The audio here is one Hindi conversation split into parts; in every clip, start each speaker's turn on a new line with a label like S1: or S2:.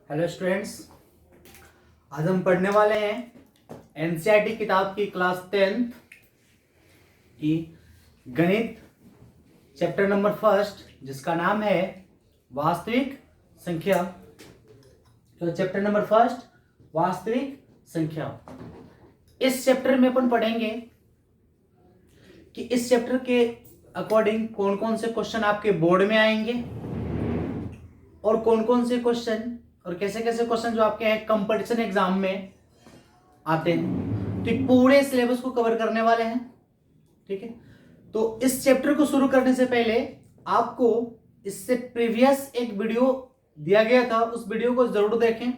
S1: हेलो स्टूडेंट्स, आज हम पढ़ने वाले हैं एनसीईआरटी किताब की क्लास 10th की गणित चैप्टर नंबर फर्स्ट, जिसका नाम है वास्तविक संख्या। तो चैप्टर नंबर फर्स्ट वास्तविक संख्या। इस चैप्टर में अपन पढ़ेंगे कि इस चैप्टर के अकॉर्डिंग कौन कौन से क्वेश्चन आपके बोर्ड में आएंगे और कौन कौन से क्वेश्चन और कैसे कैसे क्वेश्चन जो आपके हैं कंपटीशन एग्जाम में आते हैं। तो पूरे सिलेबस को कवर करने वाले हैं, ठीक है। तो इस चैप्टर को शुरू करने से पहले आपको इससे प्रीवियस एक वीडियो दिया गया था, उस वीडियो को जरूर देखें।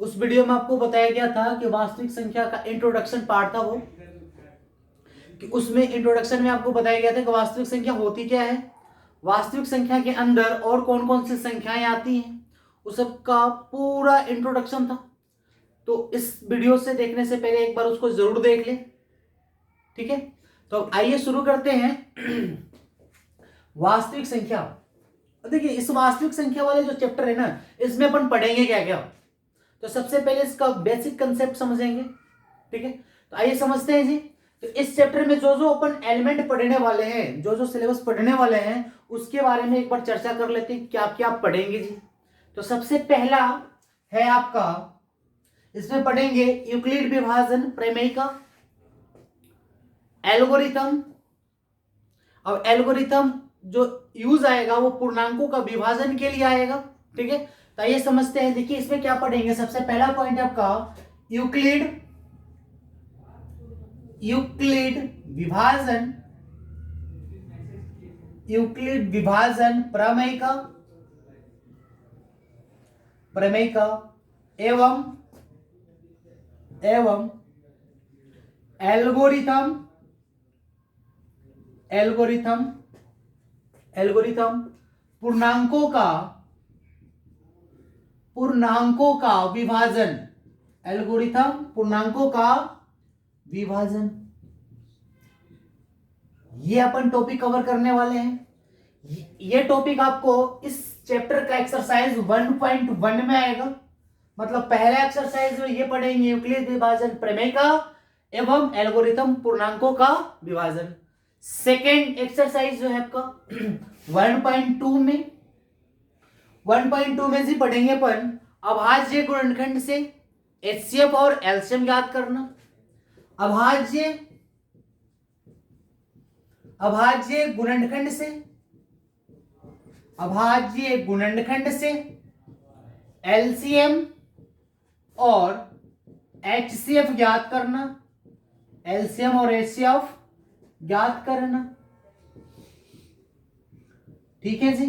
S1: उस वीडियो में आपको बताया गया था कि वास्तविक संख्या का इंट्रोडक्शन पार्ट था वो, कि उसमें इंट्रोडक्शन में आपको बताया गया था कि वास्तविक संख्या होती क्या है, वास्तविक संख्या के अंदर और कौन कौन सी संख्याएं आती हैं, उस सब का पूरा इंट्रोडक्शन था। तो इस वीडियो से देखने से पहले एक बार उसको जरूर देख ले, ठीक है। तो अब आइए शुरू करते हैं वास्तविक संख्या। देखिए, इस वास्तविक संख्या वाले जो चैप्टर है ना, इसमें अपन पढ़ेंगे क्या क्या। तो सबसे पहले इसका बेसिक कंसेप्ट समझेंगे, ठीक है। तो आइए समझते हैं जी। तो इस चैप्टर में जो जो अपन एलिमेंट पढ़ने वाले हैं, जो जो सिलेबस पढ़ने वाले हैं, उसके बारे में एक बार चर्चा कर लेते हैं, क्या क्या पढ़ेंगे जी। तो सबसे पहला है आपका, इसमें पढ़ेंगे यूक्लिड विभाजन प्रमेय का एल्गोरिथम। अब एल्गोरिथम जो यूज आएगा वो पूर्णांकों का विभाजन के लिए आएगा, ठीक है। तो ये समझते हैं। देखिए, इसमें क्या पढ़ेंगे। सबसे पहला पॉइंट है आपका यूक्लिड विभाजन, यूक्लिड विभाजन प्रमेय का एवं एल्गोरिथम पूर्णांकों का विभाजन, एल्गोरिथम पूर्णांकों का विभाजन, ये अपन टॉपिक कवर करने वाले हैं। ये टॉपिक आपको इस चैप्टर का एक्सरसाइज 1.1 में आएगा। मतलब पहला एक्सरसाइज में ये पढ़ेंगे यूक्लिड विभाजन प्रमेय का एवं एल्गोरिथम पूर्णांकों का विभाजन। सेकेंड एक्सरसाइज जो है आपका 1.2 में जी पढ़ेंगे अपन अभाज्य गुणनखंड से एचसीएफ और एलसीएम ज्ञात करना। अभाज्य गुणनखंड से एलसीएम और एचसीएफ ज्ञात करना, एलसीएम और एचसीएफ ज्ञात करना, ठीक है जी।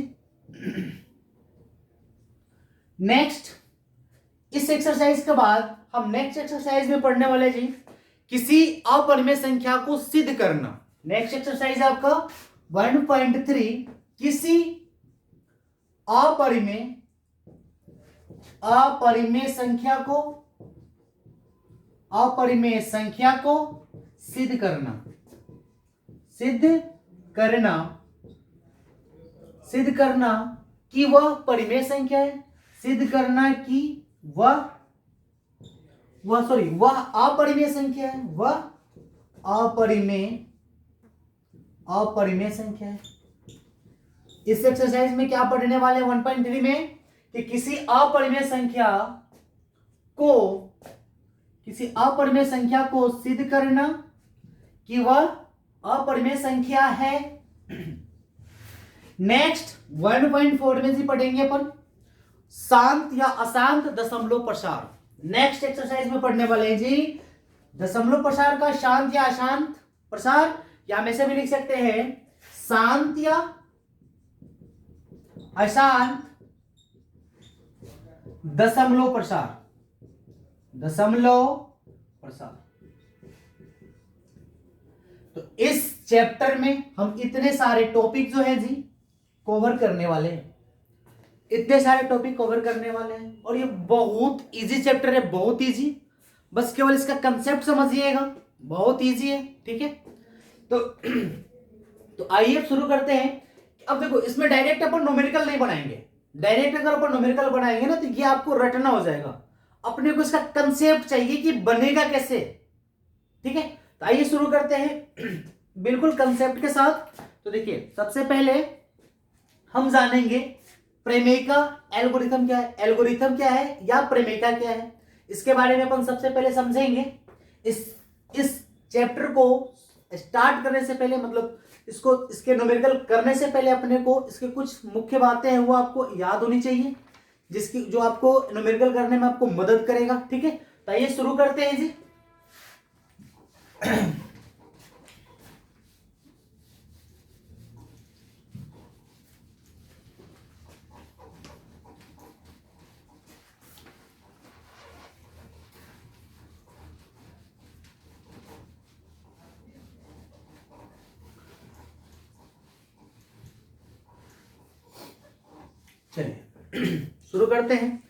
S1: नेक्स्ट, इस एक्सरसाइज के बाद हम नेक्स्ट एक्सरसाइज में पढ़ने वाले जी किसी अपरिमेय संख्या को सिद्ध करना। नेक्स्ट एक्सरसाइज आपका 1.3 किसी अपरिमेय संख्या को सिद्ध करना कि वह परिमेय संख्या है, सिद्ध करना कि वह अपरिमेय संख्या है, वह अपरिमेय संख्या है। इस एक्सरसाइज में क्या पढ़ने वाले 1.3 में कि किसी अपरिमेय संख्या को सिद्ध करना कि वह अपरिमेय संख्या है। नेक्स्ट 1.4 में जी पढ़ेंगे अपन शांत या अशांत दशमलव प्रसार। नेक्स्ट एक्सरसाइज में पढ़ने वाले हैं जी दशमलव प्रसार का शांत या अशांत प्रसार, या हम ऐसे भी लिख सकते हैं शांत या अशांत दशमलव प्रसार। तो इस चैप्टर में हम इतने सारे टॉपिक जो है जी कवर करने वाले हैं, और ये बहुत इजी चैप्टर है, बहुत इजी। बस केवल इसका कंसेप्ट समझिएगा, बहुत इजी है, ठीक है। तो आइए शुरू करते हैं। अब देखो, इसमें डायरेक्ट अपन न्यूमेरिकल नहीं बनाएंगे, डायरेक्ट अगर अपन न्यूमेरिकल बनाएंगे ना तो ये आपको रटना हो जाएगा, अपने को इसका कंसेप्ट चाहिए कि बनेगा कैसे। ठीक है, तो आइए शुरू करते हैं बिल्कुल कंसेप्ट के साथ। तो देखिए सबसे पहले हम जानेंगे प्रमेय का एल्गोरिथम क्या है, एल्गोरिथम क्या है या प्रमेय क्या है, इसके बारे में अपन सबसे पहले समझेंगे। इस चैप्टर को स्टार्ट करने से पहले, मतलब इसको इसके न्यूमेरिकल करने से पहले अपने को इसके कुछ मुख्य बातें हैं वो आपको याद होनी चाहिए, जिसकी जो आपको न्यूमेरिकल करने में आपको मदद करेगा। ठीक है, तो आइए शुरू करते हैं जी। चलिए शुरू करते हैं।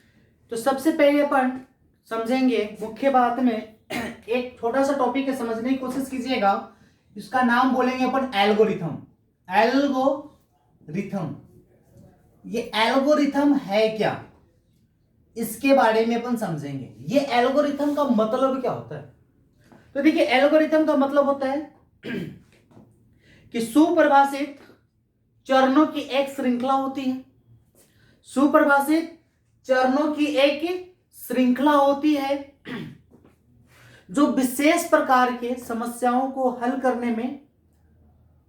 S1: तो सबसे पहले अपन समझेंगे मुख्य बात में एक छोटा सा टॉपिक है, समझने की कोशिश कीजिएगा। इसका नाम बोलेंगे अपन एल्गोरिथम। एल्गोरिथम, ये एल्गोरिथम है क्या, इसके बारे में अपन समझेंगे। ये एल्गोरिथम का मतलब क्या होता है। तो देखिए एल्गोरिथम का मतलब होता है कि सुपरिभाषित चरणों की एक श्रृंखला होती है। सुपरिभाषित चरणों की एक श्रृंखला होती है जो विशेष प्रकार के समस्याओं को हल करने में,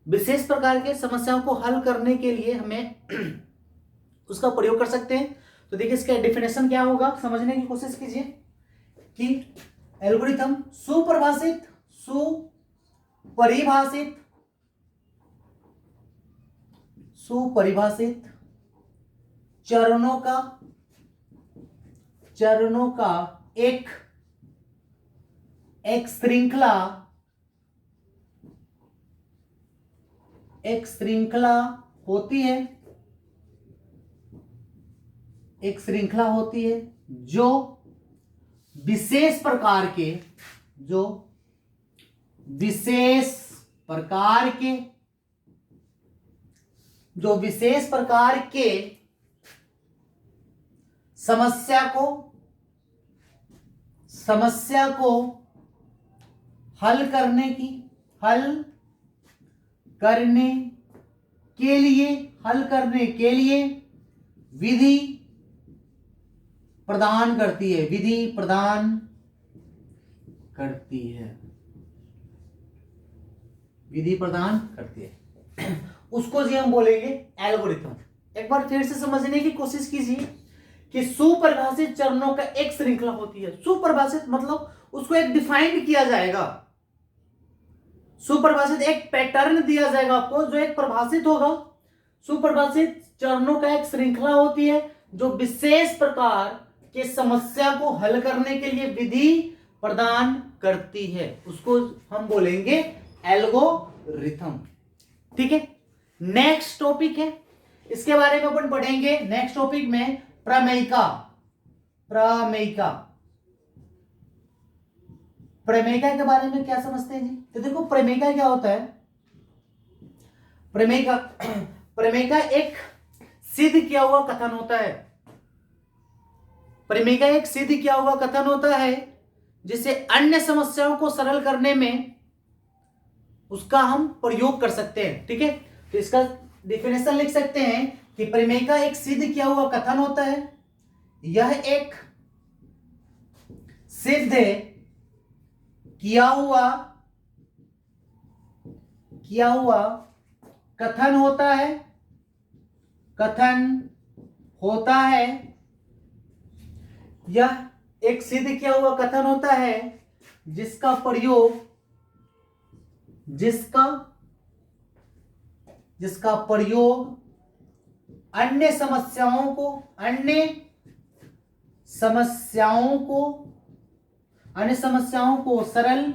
S1: विशेष प्रकार के समस्याओं को हल करने के लिए हमें उसका प्रयोग कर सकते हैं। तो देखिए इसका डेफिनेशन क्या होगा, समझने की कोशिश कीजिए कि एल्गोरिथम सुपरिभाषित सुपरिभाषित चरणों का एक श्रृंखला होती है, एक श्रृंखला होती है जो विशेष प्रकार के समस्या को हल करने के लिए विधि प्रदान करती है, उसको जी हम बोलेंगे एल्गोरिथम। एक बार फिर से समझने की कोशिश कीजिए कि सुपरिभाषित चरणों का एक श्रृंखला होती है। सुपरिभाषित मतलब उसको एक डिफाइंड किया जाएगा, सुपरिभाषित एक पैटर्न दिया जाएगा आपको जो एक परिभाषित होगा। सुपरिभाषित चरणों का एक श्रृंखला होती है जो विशेष प्रकार के समस्या को हल करने के लिए विधि प्रदान करती है, उसको हम बोलेंगे एल्गोरिथम। ठीक है, नेक्स्ट टॉपिक है, इसके बारे में अपन पढ़ेंगे नेक्स्ट टॉपिक में प्रमेयिका। प्रमेयिका के बारे में क्या समझते हैं जी। तो देखो प्रमेयिका क्या होता है। प्रमेयिका एक सिद्ध किया हुआ कथन होता है। प्रमेयिका एक सिद्ध किया हुआ कथन होता है जिसे अन्य समस्याओं को सरल करने में उसका हम प्रयोग कर सकते हैं। ठीक है, तो इसका डेफिनेशन लिख सकते हैं कि प्रमेयिका एक सिद्ध किया हुआ कथन होता है। यह एक सिद्ध किया हुआ कथन होता है। यह एक सिद्ध किया हुआ कथन होता है जिसका प्रयोग अन्य समस्याओं को सरल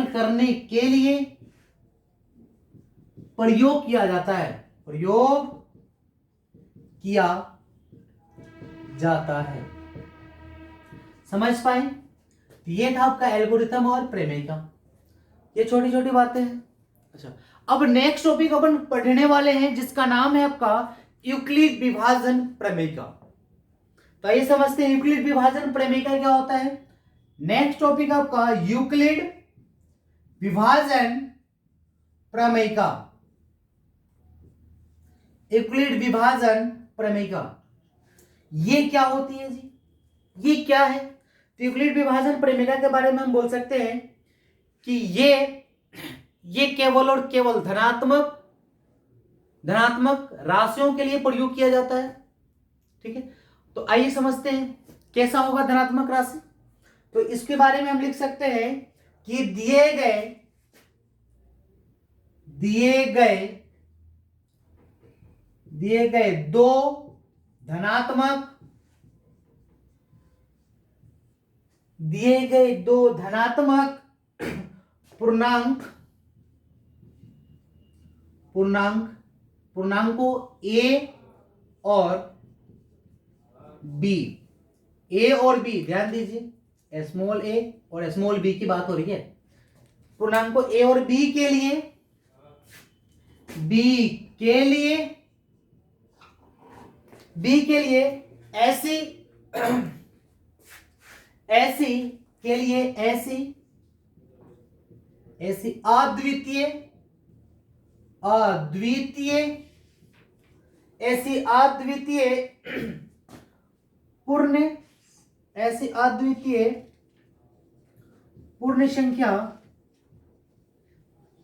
S1: करने के लिए प्रयोग किया जाता है। समझ पाए। ये था आपका एल्गोरिथम और प्रमेय का। ये छोटी छोटी बातें हैं, अच्छा, अब नेक्स्ट टॉपिक अपन पढ़ने वाले हैं जिसका नाम है आपका यूक्लिड विभाजन प्रमेय का। तो ये समझते हैं यूक्लिड विभाजन प्रमेय का क्या होता है। नेक्स्ट टॉपिक आपका यूक्लिड विभाजन प्रमेय का। यूक्लिड विभाजन प्रमेय का ये क्या होती है जी, ये क्या है। तो यूक्लिड विभाजन प्रमेय के बारे में हम बोल सकते हैं कि ये केवल और केवल धनात्मक राशियों के लिए प्रयोग किया जाता है। ठीक है, तो आइए समझते हैं कैसा होगा धनात्मक राशि। तो इसके बारे में हम लिख सकते हैं कि दिए गए दो धनात्मक पूर्णांकों ए और बी, ध्यान दीजिए स्मॉल ए और स्मॉल बी की बात हो रही है। पूर्णांकों ए और बी के लिए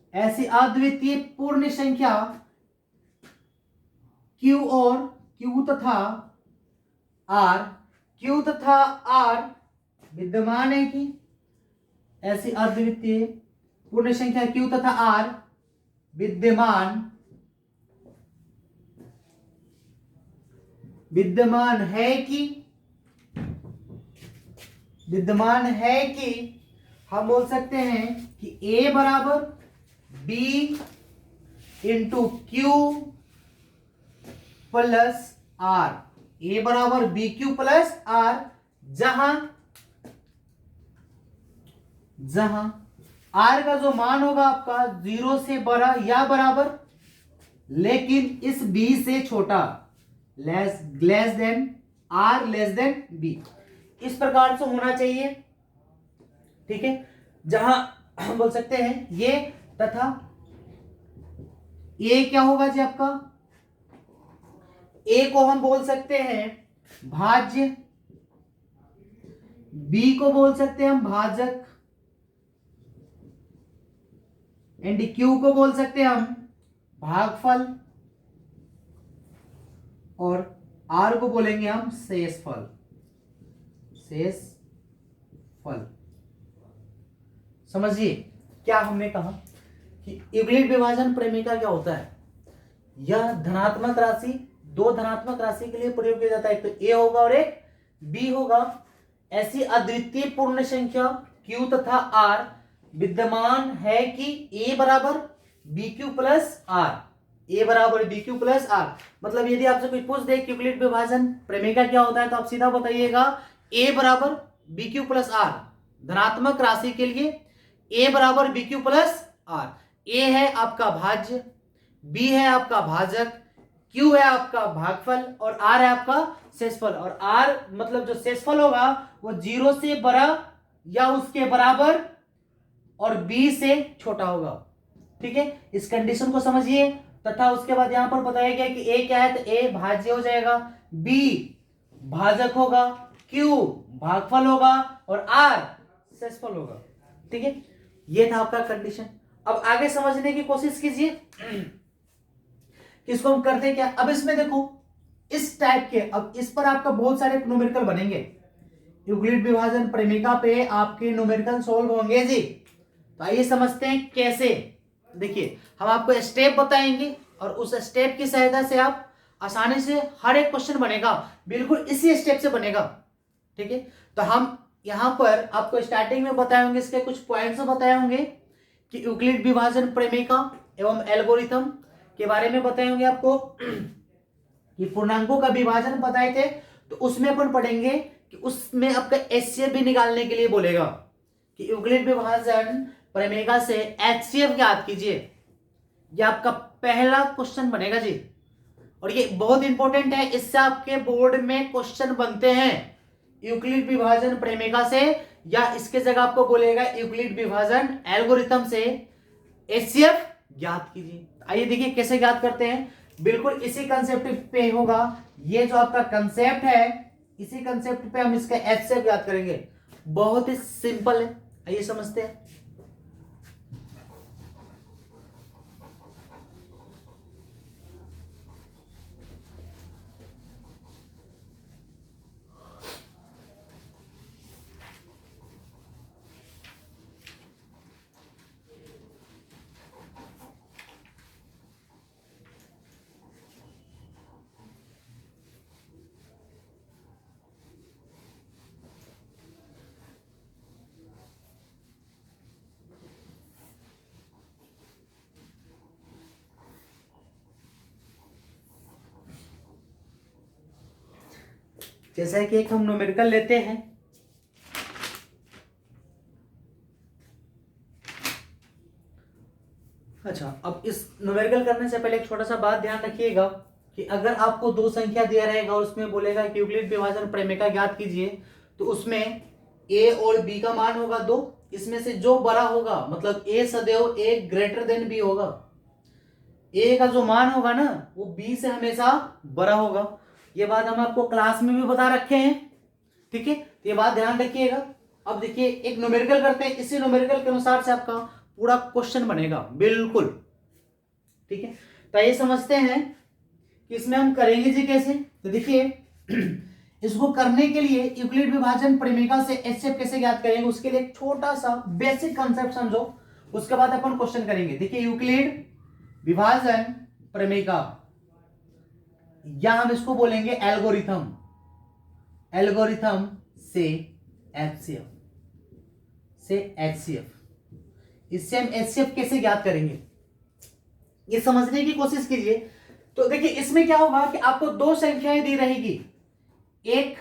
S1: ऐसी अद्वितीय पूर्ण संख्या क्यू तथा आर विद्यमान है कि ऐसी अद्वितीय पूर्ण संख्या क्यू तथा आर विद्यमान है कि हम बोल सकते हैं कि ए बराबर b into q plus r, a बराबर बी क्यू प्लस आर, जहां आर का जो मान होगा आपका 0 से बड़ा या बराबर लेकिन इस बी से छोटा, less than or less than B, इस प्रकार से होना चाहिए। ठीक है, जहां हम बोल सकते हैं ये तथा ए क्या होगा जी आपका, ए को हम बोल सकते हैं भाज्य, बी को बोल सकते हैं हम भाजक एंड क्यू को बोल सकते हैं हम भागफल और आर को बोलेंगे हम शेषफल। समझिए क्या हमने कहा कि यूक्लिड विभाजन प्रमेय का क्या होता है। यह धनात्मक राशि, दो धनात्मक राशि के लिए प्रयोग किया जाता है, एक तो ए होगा और एक बी होगा। ऐसी अद्वितीय पूर्ण संख्या क्यू तथा आर विद्यमान है कि ए बराबर b q plus r, a बराबर बी क्यू प्लस आर। मतलब यदि आपसे कोई पूछ दे यूक्लिड विभाजन प्रमेय का क्या होता है तो आप सीधा बताइएगा ए बराबर बी क्यू प्लस आर। धनात्मक राशि के लिए ए बराबर बी क्यू प्लस आर। ए है आपका भाज्य, बी है आपका भाजक, क्यू है आपका भागफल और आर है आपका शेषफल। और आर मतलब जो शेषफल होगा वो 0 से बड़ा या उसके बराबर और बी से छोटा होगा। ठीक है, इस कंडीशन को समझिए। तथा उसके बाद यहां पर बताया गया कि ए क्या है तो ए भाज्य हो जाएगा, बी भाजक होगा, क्यू भागफल होगा और आर शेषफल होगा। ठीक है, ये था आपका कंडीशन। अब आगे समझने की कोशिश कीजिए कि इसको हम करते क्या। अब इसमें देखो इस टाइप के, अब इस पर आपका बहुत सारे न्यूमेरिकल बनेंगे। यूक्लिड विभाजन प्रमेय पे आपके न्यूमेरिकल सॉल्व होंगे जी। तो आइए समझते हैं कैसे। देखिए हम आपको स्टेप बताएंगे और उस स्टेप की सहायता से आप आसानी से हर एक क्वेश्चन बनेगा, बिल्कुल इसी स्टेप से बनेगा। ठीक है, तो हम यहां पर आपको स्टार्टिंग में बताए होंगे, इसके कुछ पॉइंट्स बताए होंगे कि यूक्लिड विभाजन प्रमेय का एवं एल्गोरिथम के बारे में बताए होंगे आपको कि पूर्णांकों का विभाजन बताए थे। तो उसमें अपन पढ़ेंगे कि उसमें आपका एचसीएफ भी निकालने के लिए बोलेगा कि यूक्लिड विभाजन प्रमेय से एचसीएफ ज्ञात कीजिए। ये आपका पहला क्वेश्चन बनेगा जी, और ये बहुत इंपॉर्टेंट है, इससे आपके बोर्ड में क्वेश्चन बनते हैं यूक्लिड विभाजन प्रेमिका से, या इसके जगह आपको बोलेगा यूक्लिड विभाजन एल्गोरिथम से एचसीएफ ज्ञात कीजिए। आइए देखिए कैसे ज्ञात करते हैं, बिल्कुल इसी कंसेप्ट पे होगा। ये जो आपका कंसेप्ट है, इसी कंसेप्ट पे हम इसका एचसीएफ ज्ञात करेंगे। बहुत ही सिंपल है, आइए समझते हैं। जैसा कि एक हम न्यूमेरिकल लेते हैं, अच्छा अब इस न्यूमेरिकल करने से पहले एक छोटा सा बात ध्यान रखिएगा कि अगर आपको दो संख्या दिया रहेगा और उसमें बोलेगा कि यूक्लिड विभाजन प्रमेय ज्ञात कीजिए, तो उसमें a और b का मान होगा 2, इसमें से जो बड़ा होगा, मतलब a सदैव a ग्रेटर देन b होगा, a का जो मान होगा ना वो b से हमेशा बड़ा होगा। ये बात हम आपको क्लास में भी बता रखे हैं, ठीक है, तो ये बात ध्यान रखिएगा। अब देखिए एक न्यूमेरिकल करते हैं, इसी न्यूमेरिकल के अनुसार से आपका पूरा क्वेश्चन बनेगा, बिल्कुल ठीक है। तो ये समझते हैं कि इसमें हम करेंगे जी कैसे। तो देखिए इसको करने के लिए यूक्लिड विभाजन प्रमेय से एचसीएफ कैसे ज्ञात करेंगे, उसके लिए एक छोटा सा बेसिक कंसेप्ट समझो, उसके बाद अपन क्वेश्चन करेंगे। देखिए यूक्लिड विभाजन प्रमेय, या हम इसको बोलेंगे एल्गोरिथम, एल्गोरिथम से एचसीएफ, से एचसीएफ, इससे हम एचसीएफ कैसे ज्ञात करेंगे ये समझने की कोशिश कीजिए। तो देखिए इसमें क्या होगा कि आपको दो संख्याएं दी रहेगी, एक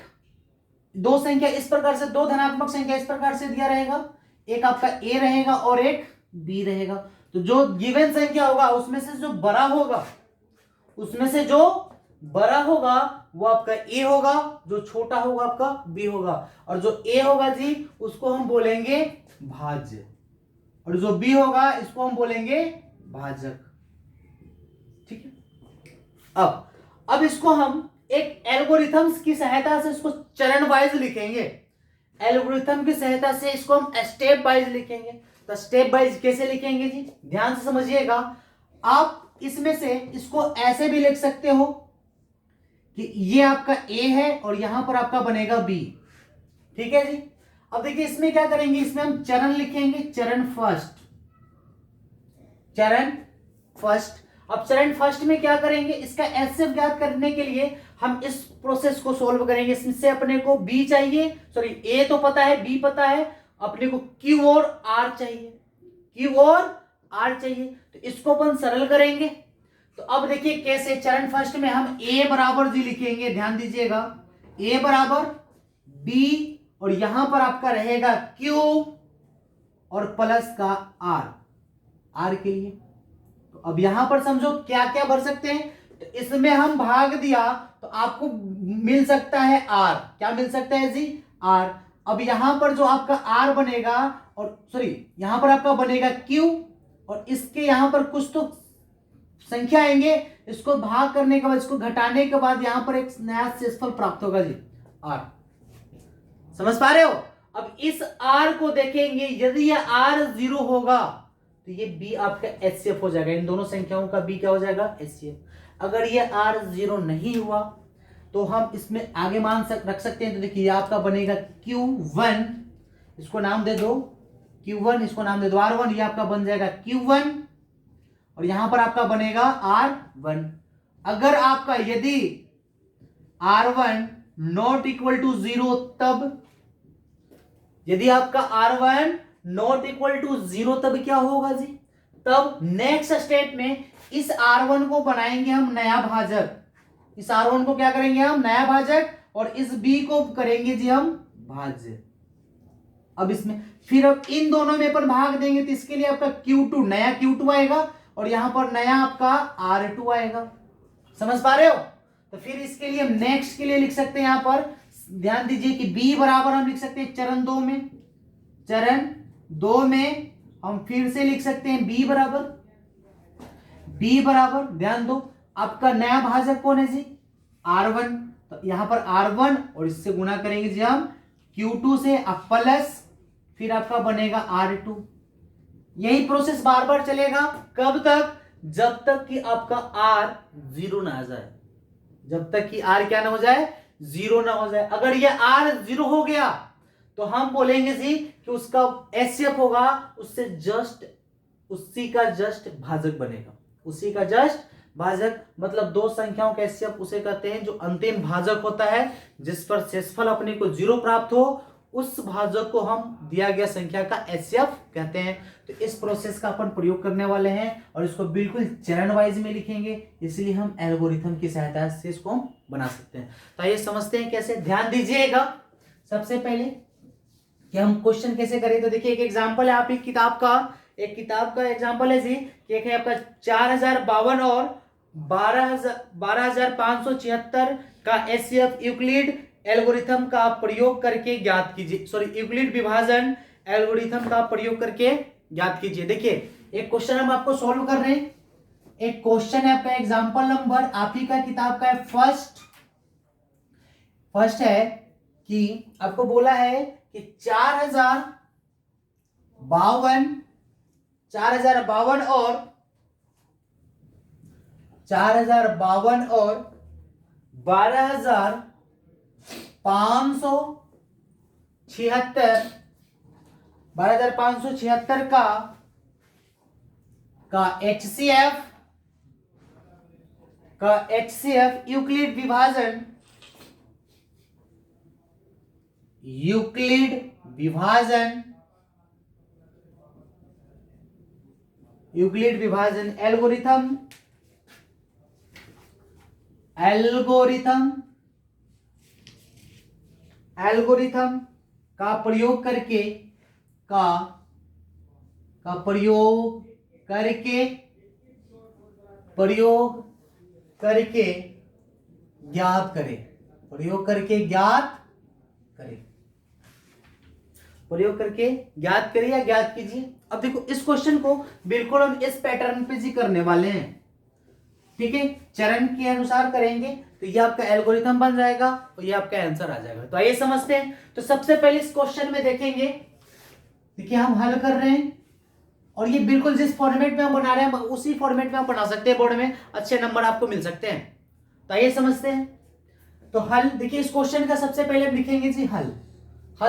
S1: दो संख्या इस प्रकार से, दो धनात्मक संख्या इस प्रकार से दिया रहेगा, एक आपका ए रहेगा और एक बी रहेगा। तो जो गिवन संख्या होगा उसमें से जो बड़ा होगा, उसमें से जो बड़ा होगा वो आपका ए होगा, जो छोटा होगा आपका बी होगा, और जो ए होगा जी उसको हम बोलेंगे भाज्य, और जो बी होगा इसको हम बोलेंगे भाजक, ठीक है। अब इसको हम एक एल्गोरिथम्स की सहायता से इसको चरण वाइज लिखेंगे, एल्गोरिथम की सहायता से इसको हम स्टेप वाइज लिखेंगे। तो स्टेप वाइज कैसे लिखेंगे जी, ध्यान से समझिएगा। आप इसमें से इसको ऐसे भी लिख सकते हो कि ये आपका ए है और यहां पर आपका बनेगा बी, ठीक है जी। अब देखिए इसमें क्या करेंगे, इसमें हम चरण लिखेंगे, चरण फर्स्ट, चरण फर्स्ट। अब चरण फर्स्ट में क्या करेंगे, इसका एचसीएफ ज्ञात करने के लिए हम इस प्रोसेस को सोल्व करेंगे। इसमें अपने को बी चाहिए, सॉरी ए तो पता है, बी पता है, अपने को क्यू और आर चाहिए, क्यू और आर चाहिए। तो इसको अपन सरल करेंगे। तो अब देखिए कैसे, चरण फर्स्ट में हम a बराबर जी लिखेंगे, ध्यान दीजिएगा, a बराबर b, और यहां पर आपका रहेगा q और प्लस का r के लिए। तो अब यहां पर समझो क्या क्या भर सकते हैं, तो इसमें हम भाग दिया तो आपको मिल सकता है r, क्या मिल सकता है जी, r। अब यहां पर जो आपका r बनेगा, और सॉरी यहां पर आपका बनेगा q, और इसके यहां पर कुछ तो संख्या आएंगे, इसको भाग करने के बाद, इसको घटाने के बाद यहां पर एक नया शेषफल प्राप्त होगा जी, r। समझ पा रहे हो। अब इस r को देखेंगे, यदि यह r 0 होगा तो ये b आपका एचसीएफ हो जाएगा, इन दोनों संख्याओं का b क्या हो जाएगा, एचसीएफ। अगर ये r 0 नहीं हुआ तो हम इसमें आगे मान रख सकते हैं। तो देखिए आपका बनेगा q1, इसको नाम दे दो q1, इसको नाम दे दो r1, ये आपका बन जाएगा q1, और यहां पर आपका बनेगा r1। अगर आपका यदि r1 नॉट इक्वल टू 0, तब यदि आपका r1 नॉट इक्वल टू 0 तब क्या होगा जी, तब नेक्स्ट स्टेप में इस r1 को बनाएंगे हम नया भाजक, इस r1 को क्या करेंगे हम नया भाजक, और इस b को करेंगे जी हम भाज्य। अब इसमें फिर अब इन दोनों में अपन भाग देंगे, तो इसके लिए आपका q2 नया q2 आएगा, और यहां पर नया आपका R2 आएगा। समझ पा रहे हो? तो फिर इसके लिए हम नेक्स्ट के लिए लिख सकते हैं, यहां पर ध्यान दीजिए कि B बराबर हम लिख सकते हैं चरण 2 में, चरण 2 में हम फिर से लिख सकते हैं B बराबर ध्यान दो आपका नया भाजक कौन है जी? R1। तो यहां पर R1 और इससे गुणा करेंगे जी हम Q2 से, अब प्लस फिर आपका बनेगा R2। यही प्रोसेस बार बार चलेगा। कब तक? जब तक कि आपका R 0 ना आ जाए, जब तक कि R क्या ना हो जाए? 0 ना हो जाए। अगर ये R 0 हो गया तो हम बोलेंगे जी कि उसका HCF होगा उससे जस्ट, उसी का जस्ट भाजक बनेगा, उसी का जस्ट भाजक। मतलब दो संख्याओं का HCF उसे कहते हैं जो अंतिम भाजक होता है, जिस पर शेषफल अपने को 0 प्राप्त हो, उस भाजक को हम दिया गया संख्या का HCF कहते हैं। तो इस प्रोसेस का अपन प्रयोग करने वाले हैं और इसको बिल्कुल चरण वाइज में लिखेंगे, इसलिए हम एल्गोरिथम की सहायता से इसको हम बना सकते हैं। तो आइए समझते हैं कैसे। ध्यान दीजिएगा सबसे पहले कि हम क्वेश्चन कैसे करें। तो देखिए एक एग्जांपल है, आप एक किताब का एग्जांपल है जी कि एक है आपका 4052 और 12576 का HCF यूक्लिड एल्गोरिथम का प्रयोग करके ज्ञात कीजिए। सॉरी, यूक्लिड विभाजन एल्गोरिथम का प्रयोग करके ज्ञात कीजिए। देखिए एक क्वेश्चन हम आपको सॉल्व कर रहे हैं, एक क्वेश्चन है आपका एग्जांपल नंबर आप ही का किताब का है फर्स्ट है कि आपको बोला है कि 4052 और 12576 का HCF यूक्लिड विभाजन एल्गोरिथम का प्रयोग करके ज्ञात करें। प्रयोग करके ज्ञात करिए या ज्ञात कीजिए। अब देखो इस क्वेश्चन को बिल्कुल हम इस पैटर्न पे जी करने वाले हैं, ठीक है। चरण के अनुसार करेंगे तो ये आपका एल्गोरिथम बन जाएगा और ये आपका आंसर आ जाएगा। तो आइए समझते हैं। तो सबसे पहले इस क्वेश्चन में देखेंगे, देखिए हम हल कर रहे हैं और ये बिल्कुल जिस फॉर्मेट में हम बना रहे हैं उसी फॉर्मेट में आप बना सकते हैं, बोर्ड में अच्छे नंबर आपको मिल सकते हैं। तो आइए समझते हैं। तो हल देखिए इस क्वेश्चन का सबसे पहले हम लिखेंगे जी हल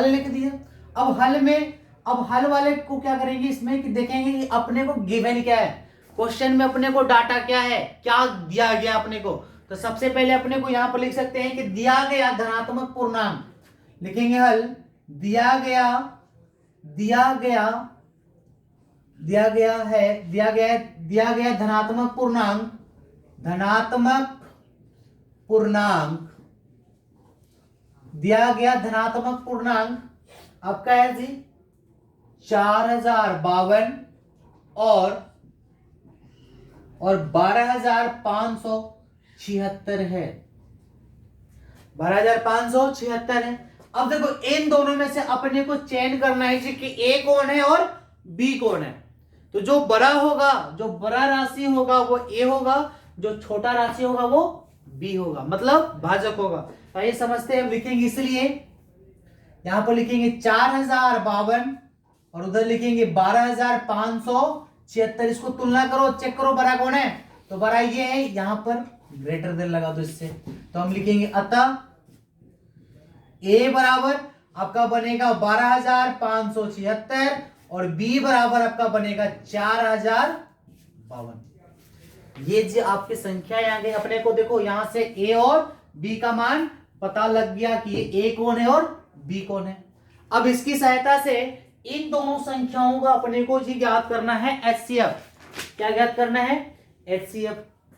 S1: लिख दिया। अब हल वाले को क्या करेंगे इसमें कि देखेंगे कि अपने को गिवन क्या है, क्वेश्चन में अपने को डाटा क्या है, क्या दिया गया अपने को। तो सबसे पहले अपने को यहां पर लिख सकते हैं कि दिया गया धनात्मक पूर्णांक, लिखेंगे हल दिया गया धनात्मक पूर्णांक आपका है जी 4052 और 12576 है, 12576 है। अब देखो इन दोनों में से अपने को चयन करना है कि ए कौन है और बी कौन है। तो जो बड़ा राशि होगा वो ए होगा, जो छोटा राशि होगा वो बी होगा, मतलब भाजक होगा। तो ये समझते हैं हम लिखेंगे, इसलिए यहां पर लिखेंगे 4052 और उधर लिखेंगे 12576। इसको तुलना करो, चेक करो बड़ा कौन है। तो बड़ा ये है, यहां पर ग्रेटर देन लगा दो इससे। तो हम लिखेंगे अतः ए बराबर आपका बनेगा 12576 और बी बराबर आपका बनेगा 4052। ये जी आपकी संख्या आ गई। अपने को देखो यहां से ए और बी का मान पता लग गया कि ये ए कौन है और बी कौन है। अब इसकी सहायता से इन दोनों संख्याओं का अपने को जी ज्ञात करना है HCF। क्या ज्ञात करना है? HCF,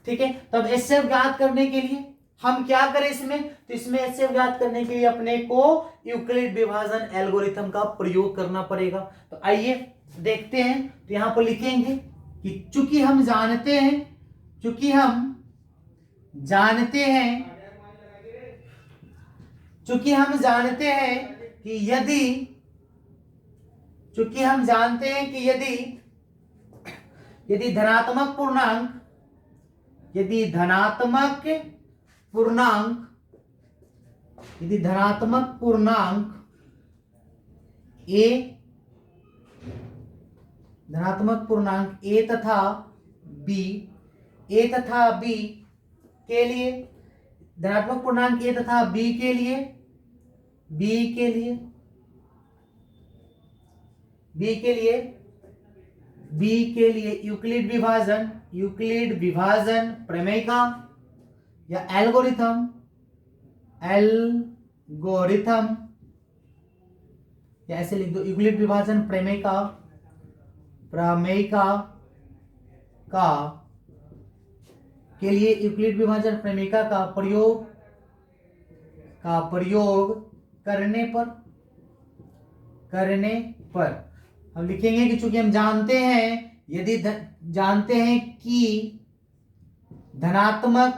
S1: ठीक है। तब HCF ज्ञात करने के लिए हम क्या करें इसमें, तो इसमें HCF ज्ञात करने के लिए अपने को यूक्लिड विभाजन एल्गोरिथम का प्रयोग करना पड़ेगा। तो आइए देखते हैं। तो यहां पर लिखेंगे कि चूंकि हम जानते हैं कि यदि धनात्मक पूर्णांक ए तथा बी के लिए, धनात्मक पूर्णांक ए तथा बी के लिए यूक्लिड विभाजन प्रमेय का या एल्गोरिथम या ऐसे लिख दो, यूक्लिड विभाजन प्रमेय के लिए यूक्लिड विभाजन प्रमेय का प्रयोग करने पर हम लिखेंगे कि चूंकि हम जानते हैं कि धनात्मक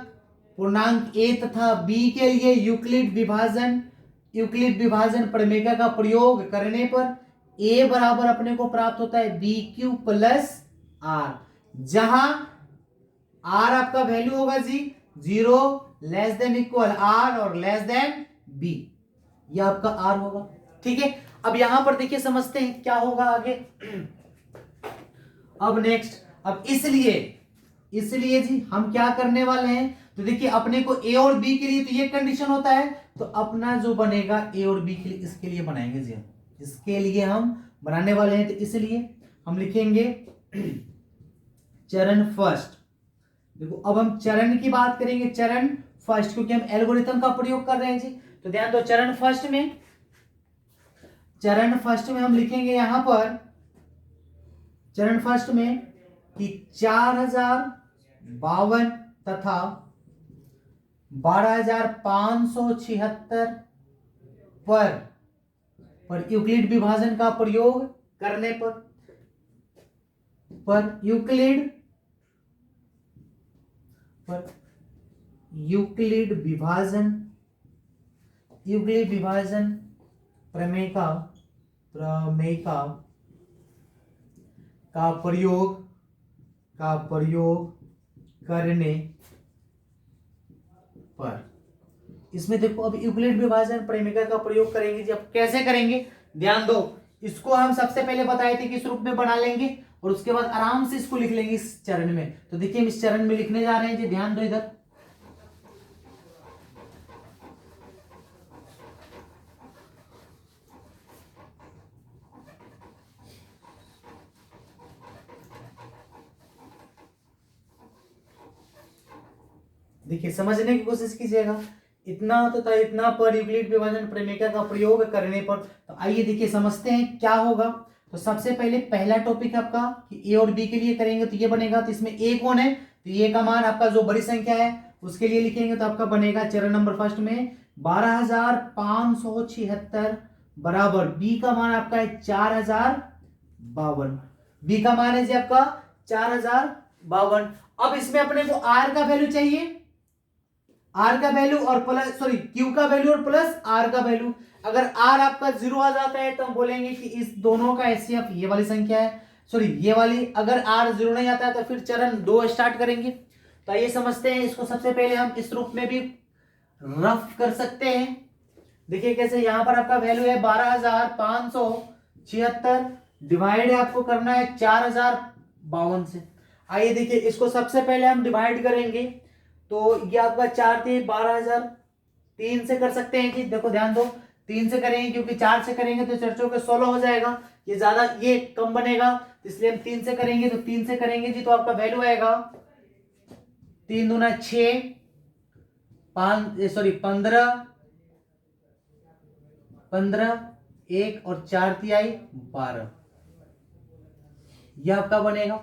S1: पूर्णांक ए तथा बी के लिए यूक्लिड विभाजन प्रमेय का प्रयोग करने पर ए बराबर अपने को प्राप्त होता है बी क्यू प्लस आर, जहां आर आपका वैल्यू होगा जी 0 लेस देन इक्वल आर और लेस देन बी, ये आपका आर होगा। ठीक है, अब यहां पर देखिए समझते हैं क्या होगा आगे। अब नेक्स्ट, अब इसलिए जी हम क्या करने वाले हैं, तो देखिए अपने को ए और बी के लिए तो ये कंडीशन होता है, तो अपना जो बनेगा ए और बी के लिए, इसके लिए बनाएंगे जी, इसके लिए हम बनाने वाले हैं। तो इसलिए हम लिखेंगे चरण फर्स्ट। देखो अब हम चरण की बात करेंगे, चरण फर्स्ट, क्योंकि हम एल्गोरिथम का प्रयोग कर रहे हैं जी। तो ध्यान दो, चरण फर्स्ट में हम लिखेंगे यहां पर चरण फर्स्ट में कि 4052 तथा 12576 पर यूक्लिड विभाजन का प्रयोग करने पर यूक्लिड विभाजन प्रमेय का प्रयोग करने पर, इसमें देखो अब यूक्लिड विभाजन प्रमेय का प्रयोग करेंगे जी। अब कैसे करेंगे, ध्यान दो, इसको हम सबसे पहले बताए थे किस रूप में बना लेंगे और उसके बाद आराम से इसको लिख लेंगे इस चरण में। तो देखिए हम इस चरण में लिखने जा रहे हैं जी, ध्यान दो इधर। देखिए समझने की कोशिश कीजिएगा, इतना तथा इतना पर यूक्लिड विभाजन प्रमेय का प्रयोग करने पर। तो आइए देखिए समझते हैं क्या होगा। तो सबसे पहले पहला टॉपिक आपका कि ए और बी के लिए करेंगे, तो ये बनेगा, तो इसमें ए कौन है, तो ए का मान आपका जो बड़ी संख्या है उसके लिए लिखेंगे, तो आपका बनेगा चरण नंबर फर्स्ट में 12576 बराबर बी का मान आपका है 4052, बी का मान है जी आपका 4052। अब इसमें अपने को आर का वैल्यू चाहिए, आर का वैल्यू और प्लस क्यू का वैल्यू और प्लस आर का वैल्यू। अगर आर आपका 0 आ जाता है तो हम बोलेंगे कि इस दोनों का एचसीएफ ये वाली संख्या है, ये वाली। अगर आर 0 नहीं आता है तो फिर चरण 2 स्टार्ट करेंगे। तो ये समझते हैं इसको। सबसे पहले हम इस रूप में भी रफ कर सकते हैं। देखिए कैसे, यहां पर आपका वैल्यू है 12576, डिवाइड आपको करना है 4052 से। आइए देखिए इसको सबसे पहले हम डिवाइड करेंगे, तो ये आपका 4 3 12000, 3 से कर सकते हैं जी। देखो ध्यान दो, 3 से करेंगे क्योंकि 4 से करेंगे तो 4 चौके 16 हो जाएगा, ये ज्यादा ये कम बनेगा, इसलिए हम 3 से करेंगे। तो 3 से करेंगे जी तो आपका वैल्यू आएगा 3 दूना 6, 15, 1 और 4 तिहाई 12, यह आपका बनेगा।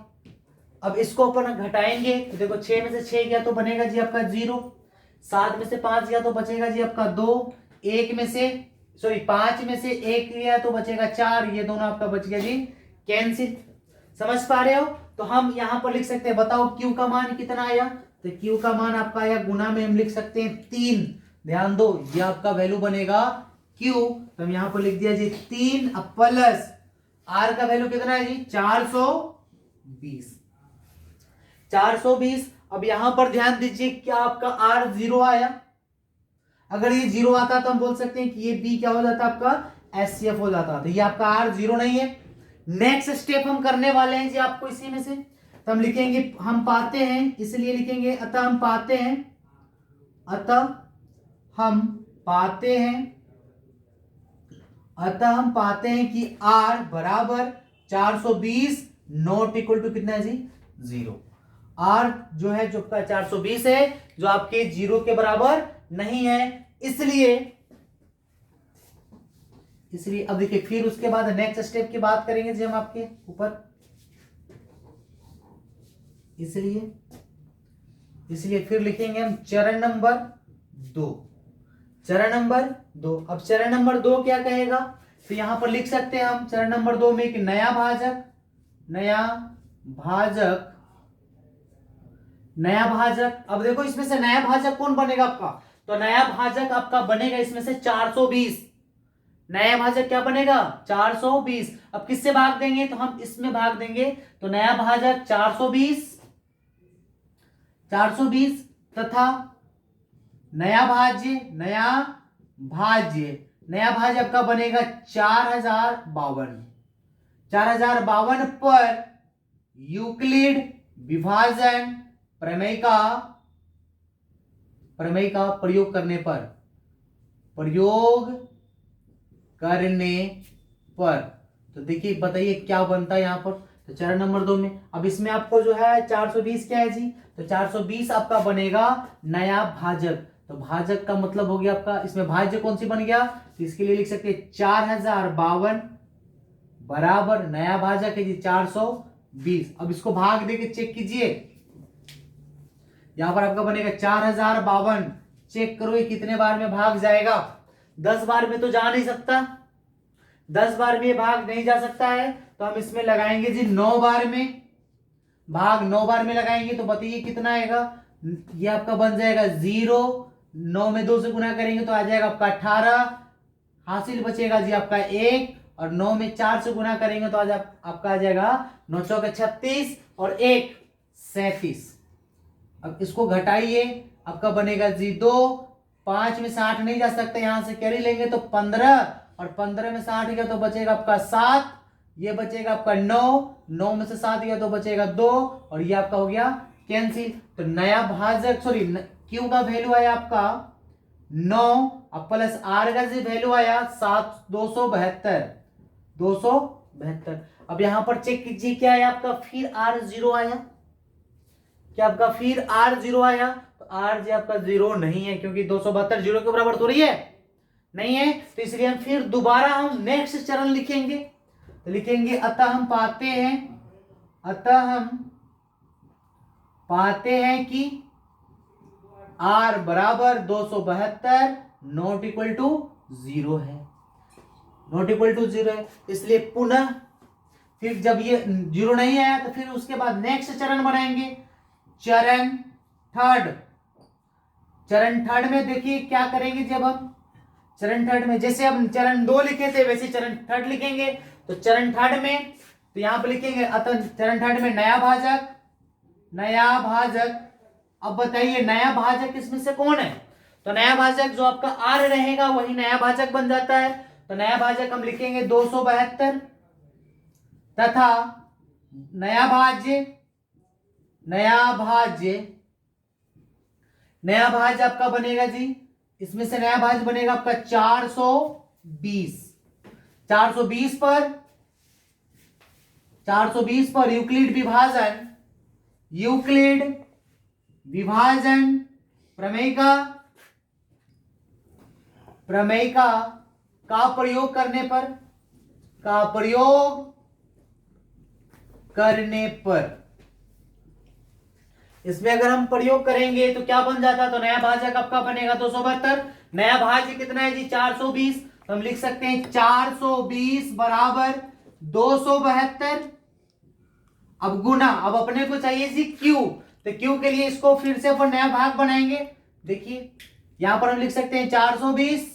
S1: अब इसको अपन घटाएंगे तो देखो 6 में से 6 गया तो बनेगा जी आपका 0, 7 में से 5 गया तो बचेगा जी आपका 2, 5 में से 1 गया तो बचेगा 4, ये दोनों आपका बच गया जी कैंसिल। समझ पा रहे हो? तो हम यहां पर लिख सकते हैं, बताओ क्यू का मान कितना आया? तो क्यू का मान आपका आया, गुना में हम लिख सकते हैं 3। ध्यान दो, ये आपका वैल्यू बनेगा क्यू, तो हम यहां पर लिख दिया जी 3 प्लस आर का वैल्यू कितना है जी 420। 420। अब यहां पर ध्यान दीजिए, क्या आपका आर 0 आया? अगर ये 0 आता तो हम बोल सकते हैं कि ये बी क्या हो जाता आपका एचसीएफ हो जाता। तो ये आपका आर 0 नहीं है। नेक्स्ट स्टेप हम करने वाले हैं जी आपको इसी में से, तो हम लिखेंगे हम पाते हैं, इसलिए लिखेंगे अतः हम पाते हैं, अतः हम पाते हैं, अतः हम पाते हैं कि R बराबर 420 नॉट इक्वल टू कितना है जी 0। R जो है जो आपका 420 है, जो आपके 0 के बराबर नहीं है, इसलिए अब देखिए फिर उसके बाद नेक्स्ट स्टेप की बात करेंगे जी हम आपके ऊपर। इसलिए फिर लिखेंगे हम चरण नंबर 2। चरण नंबर 2। अब चरण नंबर 2 क्या कहेगा? तो यहां पर लिख सकते हैं हम चरण नंबर 2 में कि नया भाजक। अब देखो इसमें से नया भाजक कौन बनेगा आपका? तो नया भाजक आपका बनेगा इसमें से 420। नया भाजक क्या बनेगा 420। अब किससे भाग देंगे? तो हम इसमें भाग देंगे, तो नया भाजक 420 तथा नया भाज्य आपका बनेगा 4052 पर यूक्लिड विभाजन प्रमेय का प्रयोग करने पर तो देखिए बताइए क्या बनता है यहां पर। तो चरण नंबर 2 में अब इसमें आपको जो है 420 क्या है जी? तो 420 आपका बनेगा नया भाजक। तो भाजक का मतलब हो गया आपका, इसमें भाज्य कौन सी बन गया? तो इसके लिए लिख सकते हैं 4052 बराबर नया भाजक है जी 420। अब इसको भाग देके चेक कीजिए, यहां पर आपका बनेगा 4052। चेक करो ये कितने बार में भाग जाएगा? 10 बार में तो जा नहीं सकता, 10 बार में भाग नहीं जा सकता है, तो हम इसमें लगाएंगे जी 9 बार में भाग। 9 बार में लगाएंगे तो बताइए कितना आएगा? ये आपका बन जाएगा 0। 9 में 2 से गुना करेंगे तो आ जाएगा आपका 18। हासिल बचेगा जी आपका 1, और 9 में 4 से गुना करेंगे तो आज आपका आ जाएगा 9 चौके 36 और 1 37। अब इसको घटाइए, आपका बनेगा जी 2। 5 में 60 नहीं जा सकता, यहां से कैरी लेंगे तो 15, और 15 में 60 गया तो बचेगा आपका 7। ये बचेगा आपका 9 में से 7 गया तो बचेगा 2, और ये आपका हो गया कैंसिल। तो नया भाजक क्यू का वैल्यू आया आपका 9, अब प्लस आर का जी वैल्यू आया 272। अब यहां पर चेक कीजिए क्या आया आपका, फिर आर 0 आया। क्या आपका फिर आर 0 आया? तो आर जी आपका 0 नहीं है, क्योंकि 272 0 के बराबर तो रही है नहीं है, तो इसलिए हम फिर दोबारा हम नेक्स्ट चरण लिखेंगे। तो लिखेंगे अतः हम पाते हैं कि R बराबर 272 नॉट इक्वल टू 0 है, इसलिए पुनः फिर जब ये 0 नहीं आया तो फिर उसके बाद नेक्स्ट चरण बनाएंगे, चरण थर्ड में देखिए क्या करेंगे। जब हम चरण थर्ड में, जैसे हम चरण 2 लिखे थे वैसे चरण थर्ड लिखेंगे। तो चरण थर्ड में तो यहां पर लिखेंगे अतः चरण थर्ड में नया भाजक। अब बताइए नया भाजक इसमें से कौन है? तो नया भाजक जो आपका आर रहेगा वही नया भाजक बन जाता है। तो नया भाजक हम लिखेंगे 272 तथा नया भाज्य आपका बनेगा जी, इसमें से नया भाज्य बनेगा आपका 420 पर यूक्लिड विभाजन प्रमेय का प्रयोग करने पर इसमें अगर हम प्रयोग करेंगे तो क्या बन जाता? तो नया भाजक आपका बनेगा 272। नया भाज्य कितना है जी 420, तो हम लिख सकते हैं 420 बराबर 272 अब गुना, अब अपने को चाहिए जी क्यू, तो क्यू के लिए इसको फिर से अपन नया भाग बनाएंगे। देखिए यहां पर हम लिख सकते हैं 420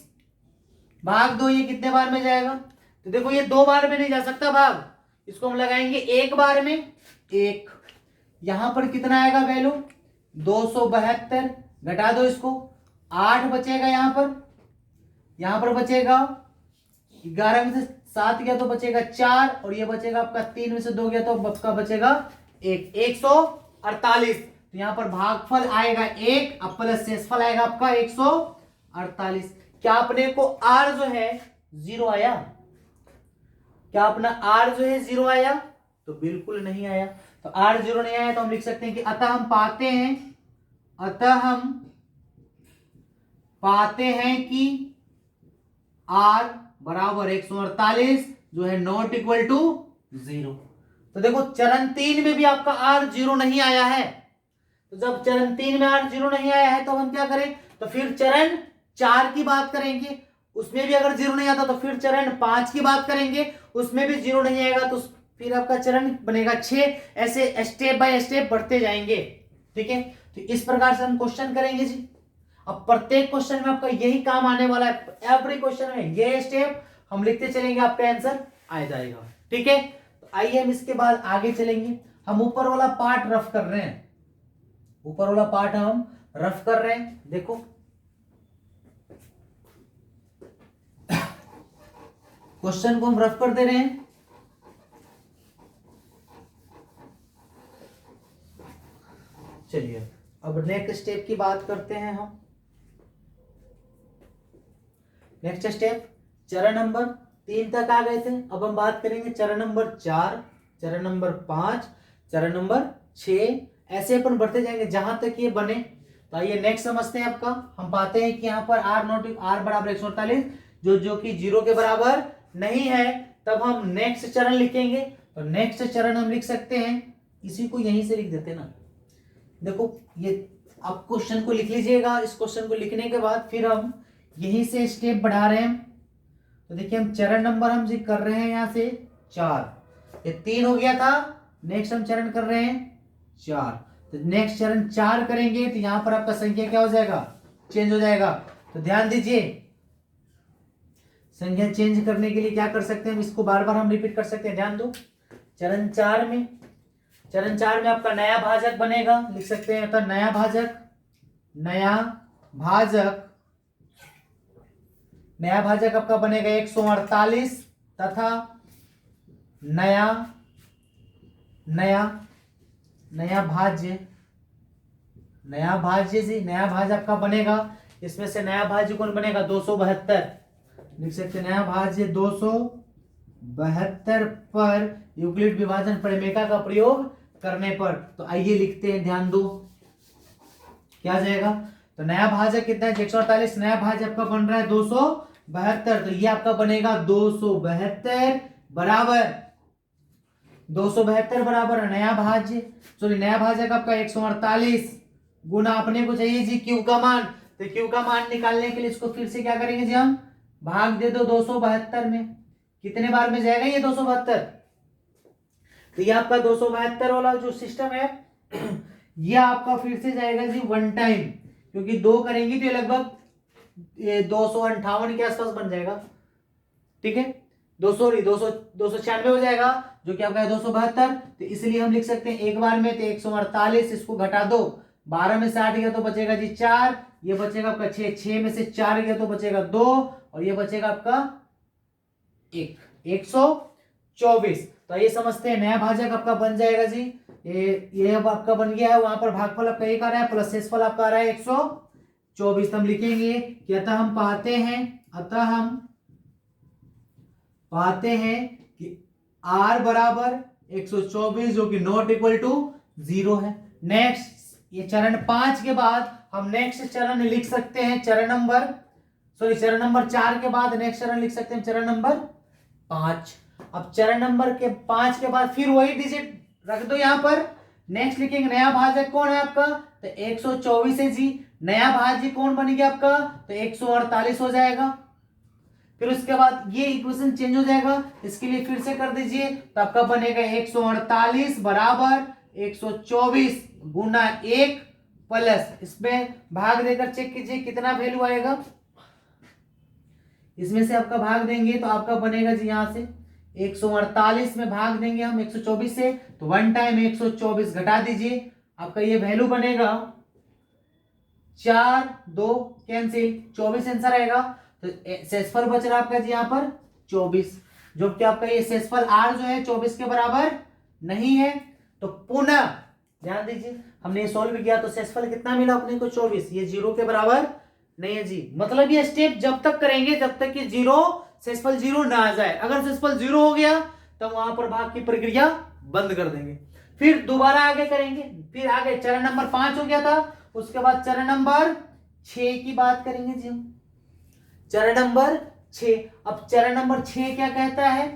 S1: भाग 2, ये कितने बार में जाएगा? तो देखो ये 2 बार में नहीं जा सकता भाग, इसको हम लगाएंगे 1 बार में। 1 यहां पर कितना आएगा वैल्यू? 272, घटा दो इसको, 8 बचेगा यहां पर बचेगा 11 में से 7 गया तो बचेगा 4, और ये बचेगा आपका 3 में से 2 गया तो आपका बचेगा 1, 148। तो यहां पर भागफल आएगा 1, अब प्लस शेषफल आएगा आपका 148। क्या अपने को आर जो है 0 आया? क्या अपना आर जो है 0 आया? तो बिल्कुल नहीं आया। तो आर 0 नहीं आया तो हम लिख सकते हैं कि अतः हम पाते हैं कि आर बराबर 148 जो है नॉट इक्वल टू 0। तो देखो चरण 3 में भी आपका आर 0 नहीं आया है। तो जब चरण 3 में आर 0 नहीं आया है तो हम क्या करें? तो फिर चरण 4 की बात करेंगे, उसमें भी अगर 0 नहीं आता तो फिर चरण 5 की बात करेंगे, उसमें भी 0 नहीं आएगा तो फिर आपका चरण बनेगा 6। ऐसे स्टेप बाय स्टेप बढ़ते जाएंगे। ठीक है, तो इस प्रकार से हम क्वेश्चन करेंगे जी। अब प्रत्येक क्वेश्चन में आपका यही काम आने वाला है, एवरी क्वेश्चन में ये स्टेप हम लिखते चलेंगे, आपका आंसर आ जाएगा। ठीक है, तो आइए हम इसके बाद आगे चलेंगे। हम ऊपर वाला पार्ट रफ कर रहे हैं, ऊपर वाला पार्ट हम रफ कर रहे हैं। देखो क्वेश्चन को हम रफ कर दे रहे हैं। चलिए अब नेक्स्ट स्टेप की बात करते हैं हम। नेक्स्ट स्टेप चरण नंबर 3 तक आ गए थे। अब हम बात करेंगे चरण नंबर 4, चरण नंबर 5, चरण नंबर 6, ऐसे अपन बढ़ते जाएंगे जहां तक ये बने। तो आइए नेक्स्ट समझते हैं आपका। हम पाते हैं कि यहाँ पर आर बराबर 148 जो कि 0 के बराबर नहीं है, तब हम नेक्स्ट चरण लिखेंगे। तो नेक्स्ट चरण हम लिख सकते हैं, इसी को यहीं से लिख देते ना। देखो ये आप क्वेश्चन को लिख लीजिएगा, इस क्वेश्चन को लिखने के बाद फिर हम यहीं से स्टेप बढ़ा रहे हैं। तो देखिए हम चरण नंबर हम कर रहे हैं यहां से 4, ये 3 हो गया था, नेक्स्ट हम चरण कर रहे हैं 4। तो नेक्स्ट चरण 4 करेंगे तो यहां पर आपका संख्या क्या हो जाएगा? चेंज हो जाएगा। तो ध्यान दीजिए, संख्या चेंज करने के लिए क्या कर सकते हैं हम, इसको बार बार हम रिपीट कर सकते हैं। ध्यान दो, चरण 4 में आपका नया भाजक बनेगा, लिख सकते हैं तो नया भाजक आपका बनेगा 148 तथा नया भाज्य आपका बनेगा। इसमें से नया भाज्य कौन बनेगा? 272, लिख सकते हैं नया भाज्य 272 पर यूक्लिड विभाजन प्रमेय का प्रयोग करने पर। तो आइए लिखते हैं, ध्यान दो क्या आ जाएगा। तो नया भाजक कितना है? 148, नया भाज्य आपका बन रहा है 272, तो ये आपका बनेगा 272 बराबर नया भाज्य, सॉरी नया भाजक आपका 148 गुना अपने को चाहिए जी क्यू का मान। तो क्यू का मान निकालने के लिए इसको फिर से क्या करेंगे जी, हम भाग दे दो 272 में। कितने बार में जाएगा ये 272? तो ये आपका 272 वाला जो सिस्टम है ये आपका फिर से जाएगा जी 1 टाइम, क्योंकि 2 करेंगे तो ये लगभग 258 के आसपास बन जाएगा। ठीक है, 296 हो जाएगा, जो कि आपका है 272। तो इसलिए हम लिख सकते हैं एक बार में तो 148, इसको घटा दो, 12 में से 8 गया तो बचेगा जी 4, ये बचेगा आपका 6 में से 4 गया तो बचेगा 2, और ये बचेगा आपका 124। तो ये समझते हैं नया भाजक आपका बन जाएगा जी, ये अब आपका बन गया है। वहां पर भागफल आपका 1 आ रहा है, प्लस शेषफल आपका आ रहा है 124। हम लिखेंगे कि अतः हम पाते हैं कि r बराबर 124 जो कि नॉट इक्वल टू 0 है। नेक्स्ट ये चरण 5 के बाद हम नेक्स्ट चरण लिख सकते हैं, चरण नंबर 4 के बाद नेक्स्ट चरण लिख सकते हैं चरण नंबर 5। अब चरण नंबर 5 के बाद फिर वही डिजिट रख दो यहां पर। नेक्स्ट लिखेंगे नया भाजक कौन है आपका? तो 124 है जी। नया भाज्य कौन बन गया आपका? तो 148 हो जाएगा। फिर उसके बाद ये इक्वेशन चेंज हो जाएगा, इसके लिए फिर से कर दीजिए, तो आपका बनेगा 148 बराबर 124 गुना 1 प्लस, इसमें भाग देकर चेक कीजिए कितना वैल्यू आएगा। इसमें से आपका भाग देंगे तो आपका बनेगा जी यहां से 148 में भाग देंगे हम 124 से, तो 1 टाइम 124 घटा दीजिए, आपका ये वैल्यू बनेगा 4 2 कैंसिल 24 आंसर आएगा। तो शेषफल बच रहा आपका जी यहाँ पर 24, जो कि आपका ये शेषफल r जो है 24 के बराबर नहीं है। तो पुनः ध्यान दीजिए, हमने ये सोल्व किया तो शेषफल कितना मिला अपने को 24, ये 0 के बराबर नहीं है जी। मतलब ये स्टेप जब तक करेंगे जब तक कि शेषफल 0 ना आ जाए। अगर शेषफल 0 हो गया तो वहां पर भाग की प्रक्रिया बंद कर देंगे, फिर दोबारा आगे करेंगे। फिर आगे चरण नंबर 5 हो गया था, उसके बाद चरण नंबर 6 की बात करेंगे जी हम। चरण नंबर 6, अब चरण नंबर 6 क्या कहता है,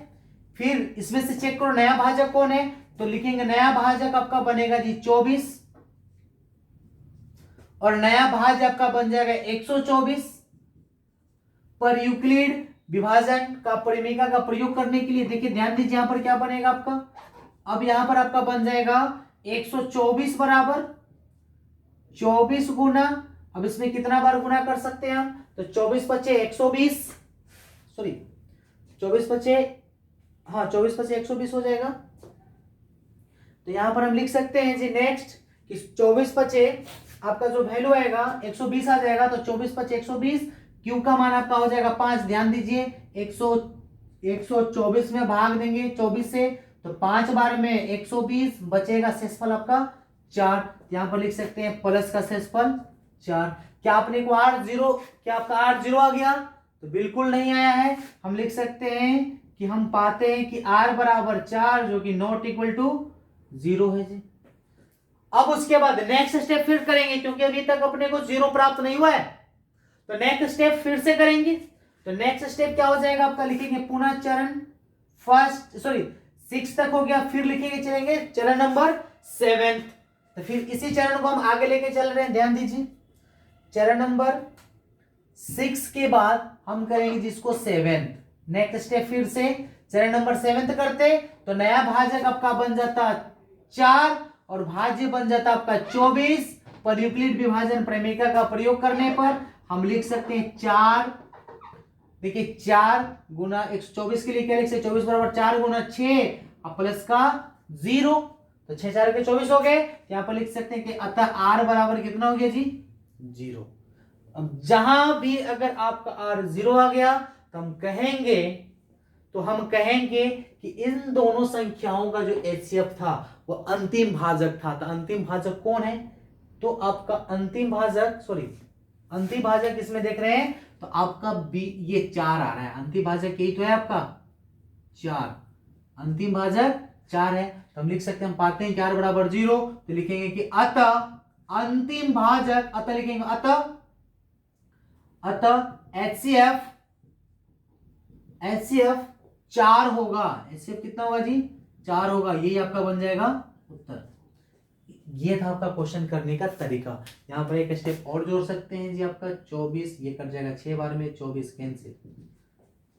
S1: फिर इसमें से चेक करो नया भाजक कौन है, तो लिखेंगे नया भाजक आपका बनेगा जी 24 और नया भाज्य आपका बन जाएगा 124। पर यूक्लिड विभाजन का परिमेयका का प्रयोग करने के लिए देखिए ध्यान दीजिए यहां पर क्या बनेगा आपका, अब यहां पर आपका बन जाएगा 124 बराबर 24 गुना, अब इसमें कितना बार गुना कर सकते हैं हम, तो 24 पचे 120, सॉरी 24 पचे, हाँ 24 पचे 120 हो जाएगा। तो यहां पर हम लिख सकते हैं जी नेक्स्ट कि 24 पचे आपका जो वैल्यू आएगा 120 आ जाएगा, तो 24 पचे 120, क्यू का मान आपका हो जाएगा 5। ध्यान दीजिए 124 में भाग देंगे 24 से, तो 5 बार में 120 बचेगा, शेषफल आपका 4। यहां पर लिख सकते हैं प्लस का शेषफल 4। क्या अपने को क्या आपका r0 आ गया, तो बिल्कुल नहीं आया है। हम लिख सकते हैं कि हम पाते हैं कि r बराबर 4 जो कि नॉट इक्वल टू 0 है जी। अब उसके बाद नेक्स्ट स्टेप फिर करेंगे, क्योंकि अभी तक अपने को 0 प्राप्त नहीं हुआ है, तो नेक्स्ट स्टेप फिर से करेंगे। तो नेक्स्ट स्टेप क्या हो जाएगा आपका, लिखेंगे पुनः चरण 6 तक हो गया, फिर लिखेंगे चलेंगे चरण नंबर 7। तो फिर इसी चरण को हम आगे लेके चल रहे हैं, ध्यान दीजिए चरण नंबर 6 के बाद हम करेंगे जिसको 7। नेक्स्ट स्टेप फिर से चरण नंबर 7 करते, तो नया भाजक आपका बन जाता 4 और भाज्य बन जाता आपका 24। पर यूक्लिड विभाजन प्रमेयिका का प्रयोग करने पर हम लिख सकते हैं 4, देखिए 4 गुना 124 के लिए क्या लिख सकते 24 बराबर 4 गुना 6 और प्लस का 0, तो 6 4 के 24 हो गए। यहां पर लिख सकते हैं कि अतः r बराबर कितना हो गया जी 0। अब जहां भी अगर आपका r 0 आ गया तो हम कहेंगे कि इन दोनों संख्याओं का जो HCF था वो अंतिम भाजक था। तो अंतिम भाजक कौन है, तो आपका अंतिम भाजक इसमें देख रहे हैं, तो आपका ये 4 आ रहा है, अंतिम भाजक यही तो है आपका 4, अंतिम भाजक 4 है। तो हम लिख सकते हैं, हम पाते हैं 4 बराबर 0, तो लिखेंगे कि अतः अंतिम भाजक, अतः लिखेंगे अतः HCF 4 होगा। HCF कितना होगा जी 4 होगा, यही आपका बन जाएगा उत्तर। ये था आपका क्वेश्चन करने का तरीका। यहाँ पर एक स्टेप और जोड़ सकते हैं जी, आपका 24 ये कट जाएगा 6 बार में 24 कैंसिल।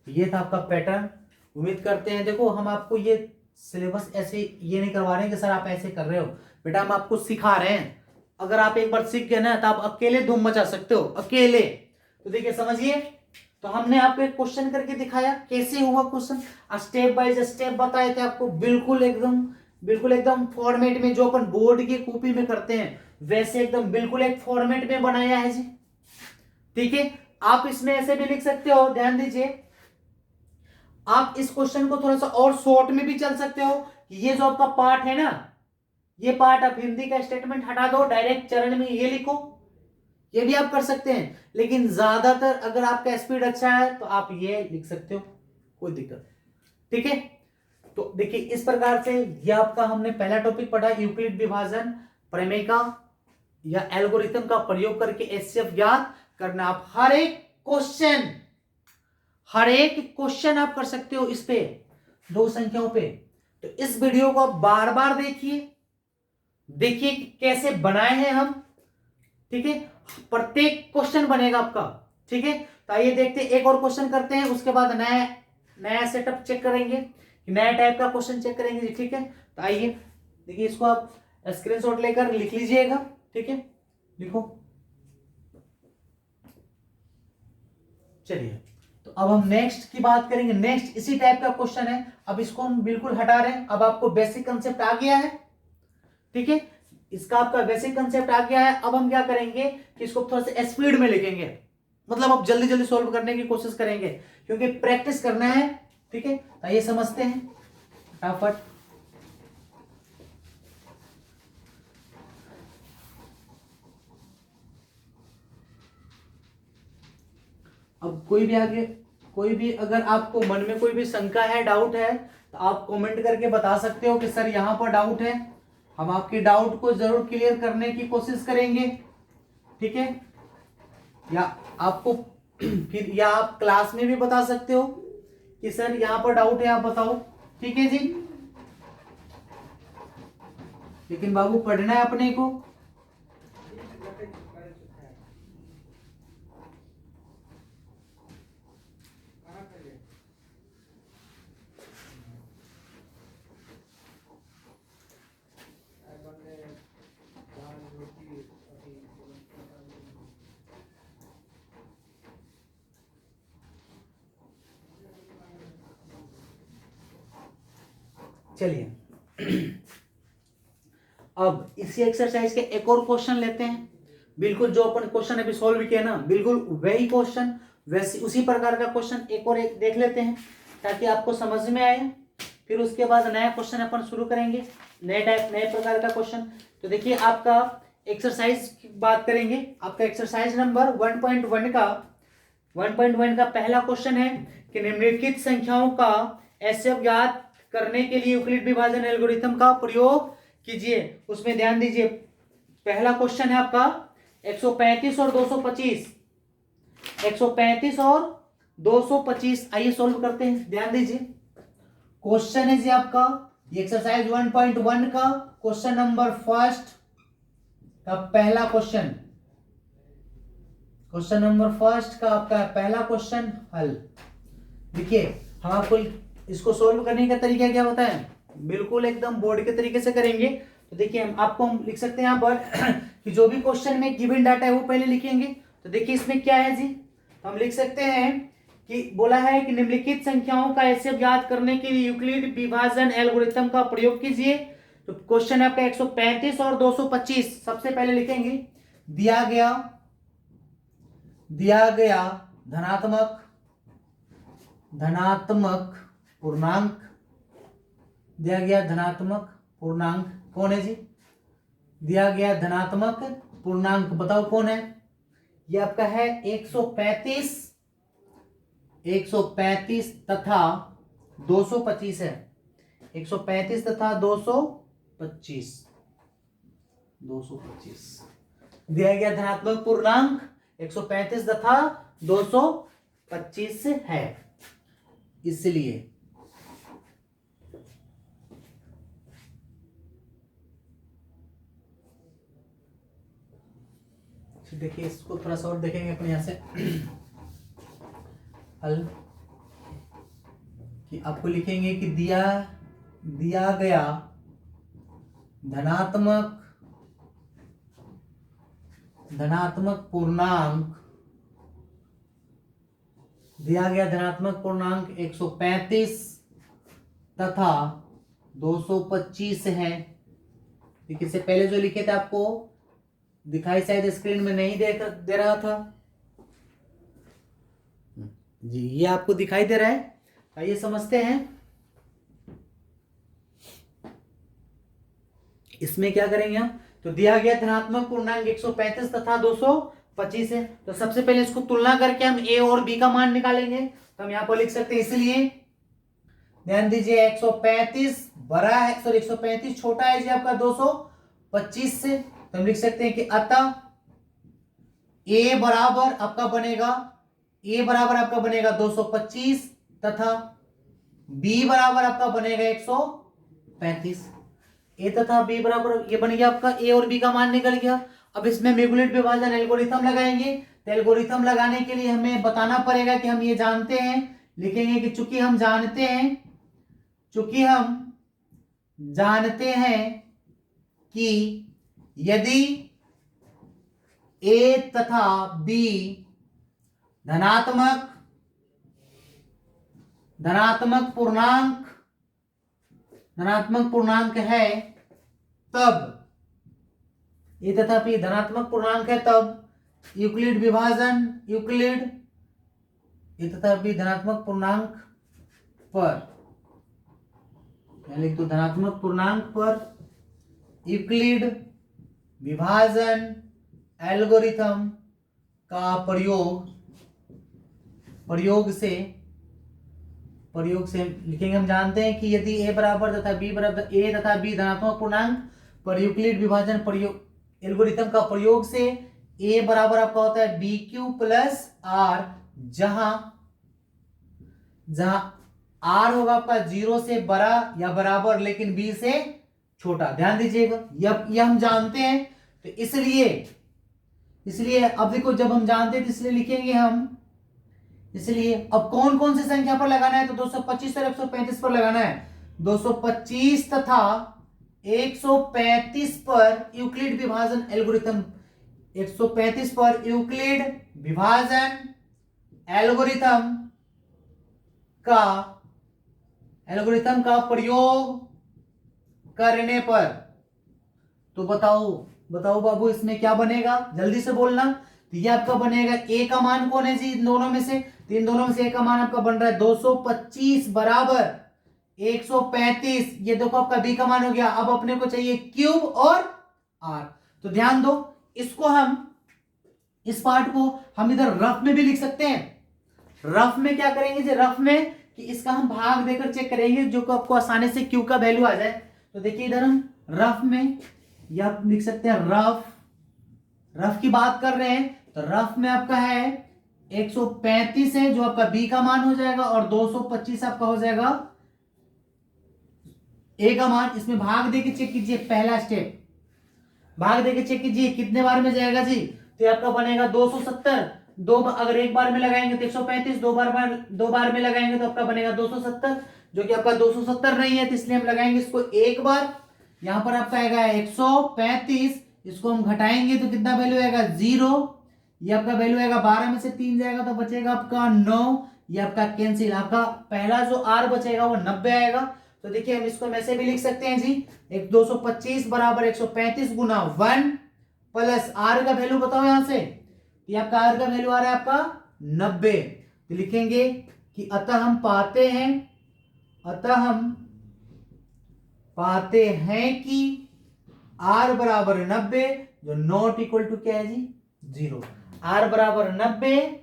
S1: ये था आपका पैटर्न। उम्मीद करते हैं, देखो हम आपको ये सिलेबस ऐसे ये नहीं करवा रहे हैं कि सर आप ऐसे कर रहे हो, बेटा हम आपको सिखा रहे हैं। अगर आप एक बार सीख गए ना तो आप अकेले धूम मचा सकते हो, अकेले। तो देखिए समझिए, तो हमने आपको एक क्वेश्चन करके दिखाया कैसे हुआ क्वेश्चन, स्टेप बाय स्टेप बताए थे आपको, बिल्कुल एकदम फॉर्मेट में जो अपन बोर्ड की कॉपी में करते हैं वैसे एकदम बिल्कुल एक फॉर्मेट में बनाया है जी। ठीक है, आप इसमें ऐसे भी लिख सकते हो, ध्यान दीजिए आप इस क्वेश्चन को थोड़ा सा और शॉर्ट में भी चल सकते हो। ये जो आपका पार्ट है ना, ये पार्ट आप हिंदी का स्टेटमेंट हटा दो, डायरेक्ट चरण में ये लिखो, ये भी आप कर सकते हैं। लेकिन ज्यादातर अगर आपका स्पीड अच्छा है तो आप ये लिख सकते हो, कोई दिक्कत, ठीक है। तो देखिए इस प्रकार से ये आपका हमने पहला टॉपिक पढ़ा, यूक्लिड विभाजन प्रमेयिका या एल्गोरिथम का प्रयोग करके एचसीएफ ज्ञात करना। आप हर एक क्वेश्चन आप कर सकते हो इस पे, दो संख्याओं पे। तो इस वीडियो को आप बार बार देखिए कि कैसे बनाए हैं हम, ठीक है। प्रत्येक क्वेश्चन बनेगा आपका, ठीक है, तो आइए देखते हैं, एक और क्वेश्चन करते हैं, उसके बाद नया नया सेटअप चेक करेंगे, नया टाइप का क्वेश्चन चेक करेंगे जी। ठीक है, तो आइए देखिए, इसको आप स्क्रीनशॉट लेकर लिख लीजिएगा। ठीक है, लिखो। चलिए, तो अब हम नेक्स्ट की बात करेंगे। नेक्स्ट इसी टाइप का क्वेश्चन है, अब इसको हम बिल्कुल हटा रहे हैं। अब आपको बेसिक कंसेप्ट आ गया है। ठीक है, इसका आपका बेसिक कंसेप्ट आ गया है। अब हम क्या करेंगे कि इसको थोड़ा सा स्पीड में लिखेंगे, मतलब अब जल्दी जल्दी सॉल्व करने की कोशिश करेंगे, क्योंकि प्रैक्टिस करना है। ठीक है, तो ये समझते हैं फटाफट। अब कोई भी अगर आपको मन में कोई भी शंका है, डाउट है, तो आप कमेंट करके बता सकते हो कि सर यहां पर डाउट है। हम आपके डाउट को जरूर क्लियर करने की कोशिश करेंगे। ठीक है, या आपको फिर या आप क्लास में भी बता सकते हो कि सर यहां पर डाउट है, आप बताओ। ठीक है जी, लेकिन बाबू पढ़ना है अपने को। चलिए, अब इसी एक्सरसाइज के एक और क्वेश्चन लेते हैं। बिल्कुल जो अपन क्वेश्चन अभी सॉल्व किया ना, बिल्कुल वही क्वेश्चन, वैसे उसी प्रकार का क्वेश्चन एक और एक देख लेते हैं, ताकि आपको समझ में आए। फिर उसके बाद नया क्वेश्चन अपन शुरू करेंगे, नए प्रकार का क्वेश्चन। तो देखिए, आपका एक्सरसाइज की बात करेंगे। आपका एक्सरसाइज नंबर 1.1 का पहला क्वेश्चन है कि निम्नलिखित संख्याओं का एचसीएफ ज्ञात करने के लिए यूक्लिड विभाजन एल्गोरिथम का प्रयोग कीजिए। उसमें ध्यान दीजिए, पहला क्वेश्चन है आपका 135 और 225, 135 और 225। आइए सॉल्व करते हैं, ध्यान दीजिए। क्वेश्चन है जी आपका एक्सरसाइज 1.1 का क्वेश्चन नंबर फर्स्ट का पहला क्वेश्चन, क्वेश्चन नंबर फर्स्ट का आपका पहला क्वेश्चन हल। देखिए, हम आपको इसको सोल्व करने का तरीका क्या बताएं, बिल्कुल एकदम बोर्ड के तरीके से करेंगे। तो देखिए, हम लिख सकते हैं यहाँ पर कि जो भी क्वेश्चन में गिवन डाटा है वो पहले लिखेंगे। तो देखिए, इसमें क्या है जी, तो हम लिख सकते हैं कि बोला है कि निम्नलिखित संख्याओं का एचसीएफ ज्ञात करने के लिए यूक्लिड विभाजन एल्गोरिथम का प्रयोग कीजिए। तो क्वेश्चन है आपका 135 और 225। सबसे पहले लिखेंगे, दिया गया धनात्मक पूर्णांक, दिया गया धनात्मक पूर्णांक कौन है जी, दिया गया धनात्मक पूर्णांक बताओ कौन है। ये आपका है 135 तथा 225 है। 135 तथा 225 दिया गया धनात्मक पूर्णांक 135 तथा 225 है, इसलिए देखिए, इसको थोड़ा सा और देखेंगे अपने यहां से हल, कि आपको लिखेंगे कि दिया गया धनात्मक पूर्णांक, दिया गया धनात्मक पूर्णांक 135 तथा 225 है। देखिए, इससे पहले जो लिखे थे आपको दिखाई शायद स्क्रीन में नहीं दे रहा था जी, ये आपको दिखाई दे रहा है। आइए समझते हैं, इसमें क्या करेंगे हम। तो दिया गया धनात्मक पूर्णांक 135 तथा 225 है, तो सबसे पहले इसको तुलना करके हम ए और बी का मान निकालेंगे। तो हम यहां पर लिख सकते हैं, इसलिए ध्यान दीजिए, 135 बड़ा है, सॉरी 135 छोटा है जी आपका 225 से। तो हम लिख सकते हैं कि अतः ए बराबर आपका बनेगा 225 तथा बी बराबर आपका बनेगा 135। ए तथा बी बराबर, ये बन गया आपका, ए और बी का मान निकल गया। अब इसमें मेगुलेट विभाजन एल्गोरिथम लगाएंगे। तो एल्गोरिथम लगाने के लिए हमें बताना पड़ेगा कि हम ये जानते हैं, लिखेंगे कि चूंकि हम जानते हैं कि यदि ए तथा बी धनात्मक पूर्णांक है, तब ए तथा बी धनात्मक पूर्णांक है, तब यूक्लिड ए तथा बी धनात्मक पूर्णांक पर, लिख दो धनात्मक पूर्णांक पर यूक्लिड विभाजन एल्गोरिथम का प्रयोग से लिखेंगे। हम जानते हैं कि यदि ए बराबर तथा बी धनात्मक पूर्णांक पर यूक्लिड विभाजन प्रयोग एल्गोरिथम का प्रयोग से ए बराबर आपका होता है बी क्यू प्लस आर, जहां आर होगा आपका 0 से बड़ा या बराबर लेकिन बी से छोटा। ध्यान दीजिएगा, यह हम जानते हैं, तो इसलिए अब देखो, जब हम जानते हैं तो इसलिए लिखेंगे हम, इसलिए अब कौन कौन सी संख्या पर लगाना है, तो 225 और 135 पर लगाना है। 225 तथा 135 पर यूक्लिड विभाजन एल्गोरिथम 135 पर यूक्लिड विभाजन एल्गोरिथम का प्रयोग करने पर, तो बताओ बाबू इसमें क्या बनेगा, जल्दी से बोलना। तो ये आपका बनेगा ए का मान कौन है जी इन दोनों में से, तो इन दोनों में से ए का मान आपका बन रहा है 225 बराबर 135। ये देखो आपका बी का मान हो गया। अब अपने को चाहिए क्यूब और आर। तो ध्यान दो, इसको हम, इस पार्ट को हम इधर रफ में भी लिख सकते हैं। रफ में क्या करेंगे जी, रफ में कि इसका हम भाग देकर चेक करेंगे जो आपको आसानी से क्यू का वैल्यू आ जाए। तो देखिए इधर हम रफ में या लिख सकते हैं, रफ की बात कर रहे हैं, तो रफ में आपका है 135 है जो आपका बी का मान हो जाएगा, और 225 आपका हो जाएगा ए का मान। इसमें भाग देके चेक कीजिए, पहला स्टेप भाग देके चेक कीजिए कितने बार में जाएगा जी, तो आपका बनेगा 270। अगर एक बार में लगाएंगे तो 135, दो बार में लगाएंगे तो आपका बनेगा 270, जो कि आपका 270 नहीं है, तो इसलिए हम लगाएंगे इसको एक बार। यहां पर आपका आएगा 135, इसको हम घटाएंगे तो कितना वैल्यू आएगा 0। ये आपका वैल्यू आएगा 12 में से 3 जाएगा तो बचेगा आपका 9। ये आपका कैंसिल, आपका पहला जो आर बचेगा वो 90 आएगा। तो देखिए हम इसको ऐसे भी लिख सकते हैं जी, 225 बराबर 135 गुना 1 प्लस आर का वैल्यू बताओ यहां से, ये आपका आर का वैल्यू आ रहा है आपका 90। तो लिखेंगे कि अतः हम पाते हैं कि आर बराबर 90, जो नॉट इक्वल टू क्या है जी 0। आर बराबर 90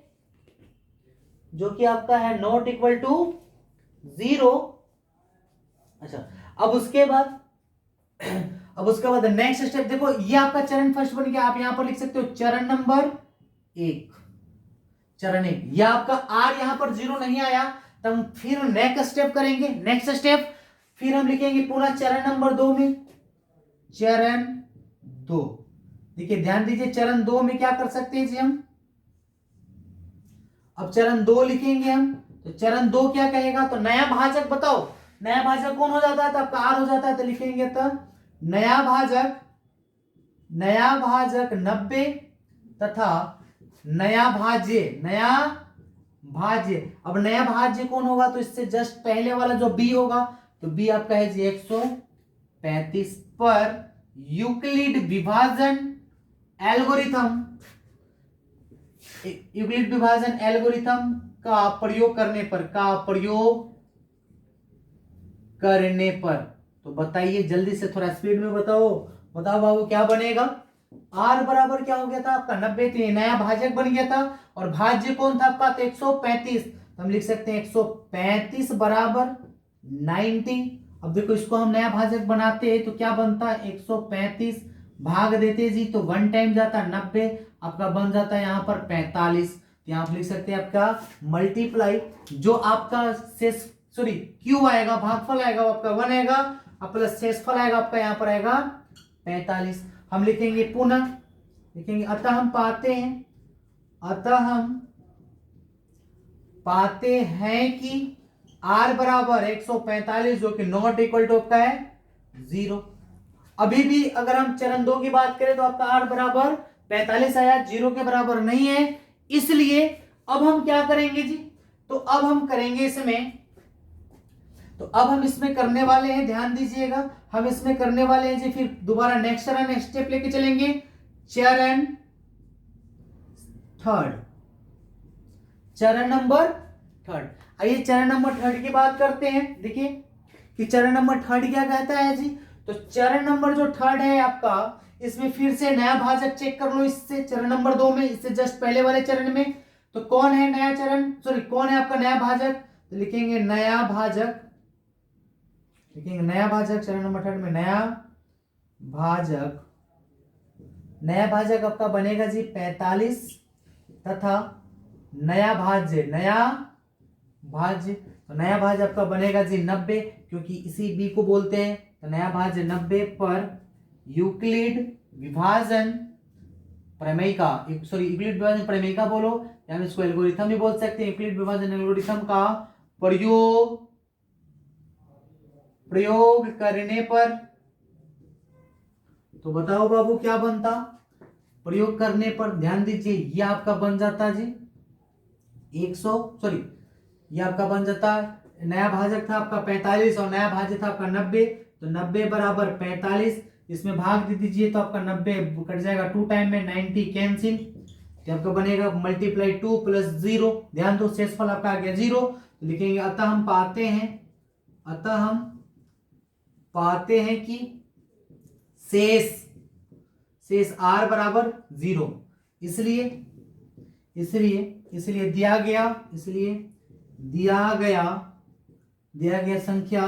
S1: जो कि आपका है नॉट इक्वल टू 0। अच्छा, अब उसके बाद नेक्स्ट स्टेप देखो, ये आपका चरण फर्स्ट बन गया। आप यहां पर लिख सकते हो चरण नंबर 1, चरण 1। यह आपका आर यहां पर 0 नहीं आया, तब हम फिर नेक्स्ट स्टेप करेंगे। नेक्स्ट स्टेप फिर हम लिखेंगे पुनः चरण नंबर 2 में, चरण 2। देखिए ध्यान दीजिए, चरण 2 में क्या कर सकते हैं जी हम, अब चरण 2 लिखेंगे हम। तो चरण 2 क्या कहेगा, तो नया भाजक बताओ, नया भाजक कौन हो जाता है, तो आपका आर हो जाता है। तो लिखेंगे तो नया भाजक 90 तथा नया भाज्य। अब नया भाज्य कौन होगा, तो इससे जस्ट पहले वाला जो बी होगा, तो बी आपका है जी 135 पर यूक्लिड विभाजन एल्गोरिथम का प्रयोग करने पर, तो बताइए जल्दी से, थोड़ा स्पीड में बताओ बाबू क्या बनेगा। आर बराबर क्या हो गया था आपका 90, तो ये नया भाजक बन गया था, और भाज्य कौन था आपका, तो 135। तो हम लिख सकते हैं 135 बराबर 90। अब देखो इसको हम नया भाजक बनाते हैं तो क्या बनता है, 135 भाग देते जी तो 1 टाइम जाता है 90, आपका बन जाता है यहाँ पर 45। यहाँ आप लिख सकते हैं आपका मल्टीप्लाई, जो आपका शेष क्यू आएगा, भागफल आएगा वो आपका 1 आएगा, और प्लस शेषफल आएगा आपका यहाँ पर आएगा 45। हम लिखेंगे पुनः लिखेंगे अतः हम पाते हैं कि r बराबर 145 जो कि नॉट इक्वल टू आपका है 0। अभी भी अगर हम चरण 2 की बात करें तो आपका r बराबर 45 आया, 0 के बराबर नहीं है। इसलिए अब हम क्या करेंगे जी, तो अब हम करेंगे इसमें, तो अब हम इसमें करने वाले हैं, ध्यान दीजिएगा, हम इसमें करने वाले हैं जी, फिर दोबारा नेक्स्ट चरण स्टेप लेके चलेंगे, चरण नंबर थर्ड। आइए चरण नंबर थर्ड की बात करते हैं। देखिए कि चरण नंबर थर्ड क्या कहता है जी, तो चरण नंबर जो थर्ड है आपका, इसमें फिर से नया भाजक चेक कर लो, इससे चरण नंबर 2 में, इससे जस्ट पहले वाले चरण में। तो कौन है नया चरण, सॉरी कौन है आपका नया भाजक, तो लिखेंगे नया भाजक, चरण नंबर थर्ड में नया भाजक आपका बनेगा जी 45 तथा नया भाज्य तो नया भाज्य आपका बनेगा जी 90, क्योंकि इसी बी को बोलते हैं। तो नया भाज्य 90 पर यूक्लिड विभाजन प्रमेय का बोलो, या हम इसको एल्गोरिथम भी बोल सकते हैं। यूक्लिड विभाजन एल्गोरिथम का प्रयोग करने पर, तो बताओ बाबू क्या बनता, प्रयोग करने पर ध्यान दीजिए, ये आपका बन जाता जी 100, ये आपका बन जाता, नया भाजक था आपका 45 और नया भाज्य था आपका 90, तो 90 बराबर 45, इसमें भाग दे दीजिए तो आपका 90 कट जाएगा 2 टाइम में, 90 कैंसिल, तो आपका बनेगा मल्टीप्लाई 2 प्लस 0, ध्यान दो शेषफल आपका आ गया 0। तो लिखेंगे अतः हम पाते हैं कि शेष r बराबर 0, इसलिए दिया गया संख्या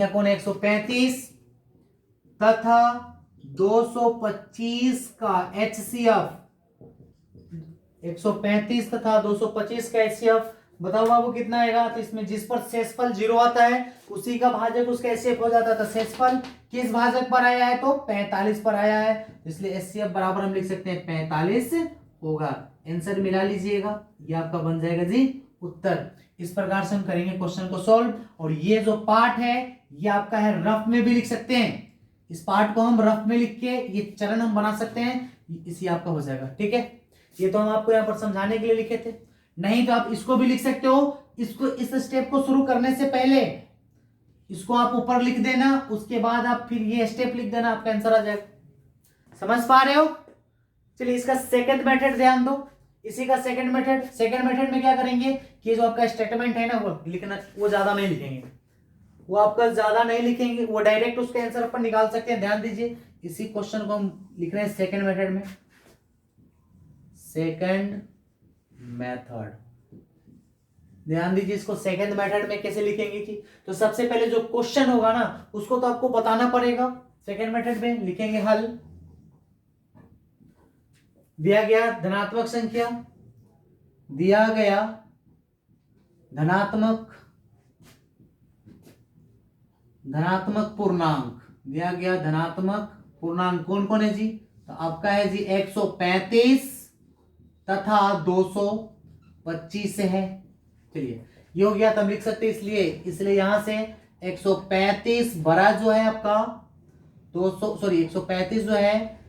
S1: कौन है, 135 तथा 225 का HCF, 135 तथा 225 का HCF, बताओ बाबू कितना आएगा, तो इसमें जिस पर शेषफल 0 आता है उसी का भाजक उसका HCF हो जाता है। तो शेषफल किस भाजक पर आया है, तो 45 पर आया है, इसलिए HCF बराबर हम लिख सकते हैं 45 होगा। आंसर मिला लीजिएगा, ये आपका बन जाएगा जी उत्तर। इस प्रकार से हम करेंगे क्वेश्चन को सॉल्व। और ये जो पार्ट है ये आपका है रफ में भी लिख सकते हैं, इस पार्ट को हम रफ में लिख के ये चरण हम बना सकते हैं, इसी आपका हो जाएगा। ठीक है, ये तो हम आपको यहाँ पर समझाने के लिए लिखे थे, नहीं तो आप इसको भी लिख सकते हो। इसको इस स्टेप को शुरू करने से पहले इसको आप ऊपर लिख देना, उसके बाद आप फिर ये स्टेप लिख देना, आपका आंसर आ जाएगा। समझ पा रहे हो? चलिए इसका सेकंड मेथड ध्यान दो, इसी का सेकंड मेथड में क्या करेंगे कि जो आपका स्टेटमेंट है ना वो लिखना, वो ज्यादा नहीं लिखेंगे, वो आपका ज्यादा नहीं लिखेंगे, वो डायरेक्ट उसके आंसर अपन निकाल सकते हैं। ध्यान दीजिए इसी क्वेश्चन को हम लिख रहे हैं सेकंड मेथड में। सेकंड मेथड, ध्यान दीजिए इसको सेकंड मेथड में कैसे लिखेंगे कि, तो सबसे पहले जो क्वेश्चन होगा ना उसको तो आपको बताना पड़ेगा। सेकंड मेथड में लिखेंगे हल, दिया गया धनात्मक संख्या, दिया गया धनात्मक पूर्णांक, दिया गया धनात्मक पूर्णांक कौन कौन है जी, तो आपका है जी 135 तथा 225 है। चलिए ये हो गया, तो हम लिख सकते हैं, इसलिए यहां से 135 बड़ा जो है आपका 135 जो है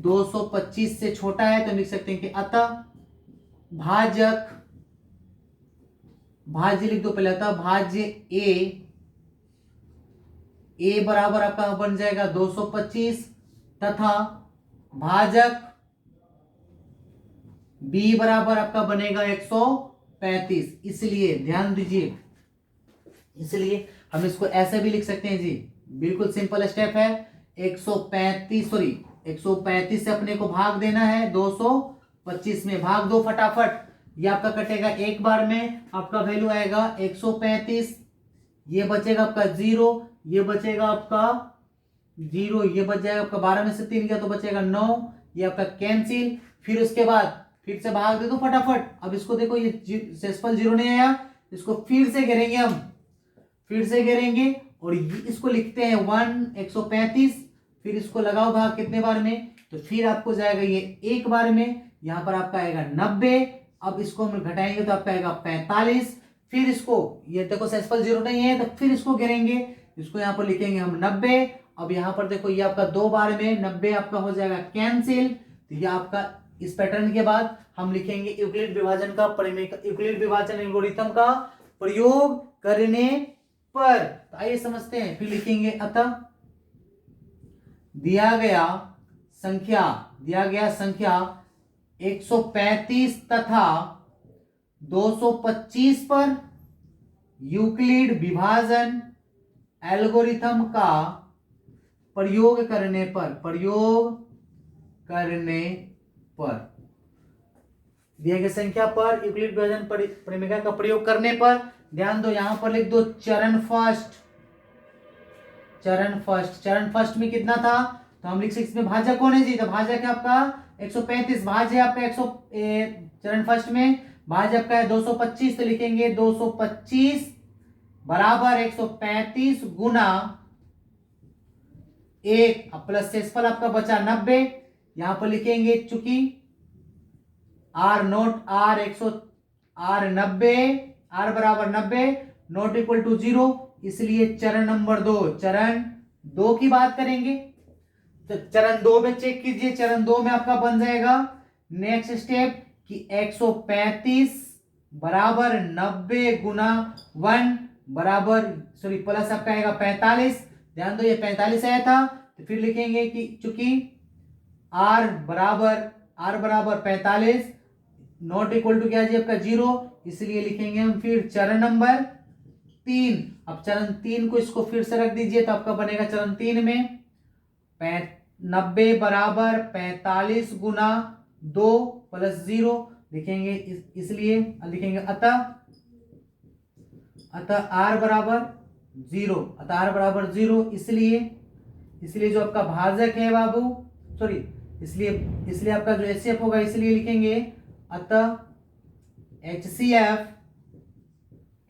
S1: 225 से छोटा है, तो लिख सकते हैं कि अतः भाज्य लिख दो पहले, अतः भाज्य ए बराबर आपका बन जाएगा 225 तथा भाजक बी बराबर आपका बनेगा 135। इसलिए ध्यान दीजिए, इसलिए हम इसको ऐसे भी लिख सकते हैं जी, बिल्कुल सिंपल स्टेप है। 135 से अपने को भाग देना है, 225 में भाग दो फटाफट, ये आपका कटेगा एक बार में, आपका वैल्यू आएगा 135, ये बचेगा आपका 0, ये बचेगा आपका 0, ये बच जाएगा आपका 12 में से 3 गया तो बचेगा 9, ये आपका कैंसिल। फिर उसके बाद फिर से भाग दे दो फटाफट। अब इसको देखो, ये शेषफल 0 नहीं आया, इसको फिर से गिरेंगे हम, और इसको लिखते हैं 135, फिर इसको लगाओ भाग कितने बार में, तो फिर आपको जाएगा ये एक बार में, यहाँ पर आपका आएगा 90। अब इसको हम घटाएंगे तो आपका आएगा 45। फिर इसको ये देखो सेसफल 0 नहीं है, तो फिर इसको गिरेंगे, इसको यहाँ पर लिखेंगे हम 90। अब यहाँ पर देखो ये आपका 2 बार में 90 आपका हो जाएगा कैंसिल। तो ये आपका इस पैटर्न के बाद हम लिखेंगे यूक्लिड विभाजन का यूक्लिड विभाजन एल्गोरिथम का प्रयोग करने पर। तो आइए समझते हैं, फिर लिखेंगे अतः दिया गया संख्या 135 तथा 225 पर यूक्लिड विभाजन एल्गोरिथम का प्रयोग करने पर दिए गए संख्या पर यूक्लिड विभाजन परिमेय का प्रयोग करने पर, ध्यान दो यहां पर लिख दो चरण फर्स्ट में कितना था, तो हम लिख सकते इसमें भाजक कौन है जी, तो भाजक है आपका 135, भाज्य आपका 100 चरण फर्स्ट में भाजक का है 225, तो लिखेंगे 225 बराबर 135 गुना 1 प्लस शेषफल आपका बचा 90। यहां पर लिखेंगे चूंकि R बराबर 90 नॉट इक्वल टू 0, इसलिए चरण नंबर 2 की बात करेंगे। तो चरण 2 में चेक कीजिए, चरण 2 में आपका बन जाएगा नेक्स्ट स्टेप कि 135 बराबर 90 गुना 1 बराबर प्लस आपका आएगा 45। ध्यान दो ये 45 आया था, तो फिर लिखेंगे कि चूंकि R बराबर 45 नॉट इक्वल टू क्या जी आपका 0, इसलिए लिखेंगे हम फिर चरण नंबर 3। अब चरण 3 को इसको फिर से रख दीजिए, तो आपका बनेगा चरण 3 में 90 बराबर 45 गुना 2 प्लस 0 लिखेंगे, इसलिए लिखेंगे अतः R बराबर 0, इसलिए जो आपका भाजक है बाबू इसलिए आपका जो HCF होगा, इसलिए लिखेंगे अतः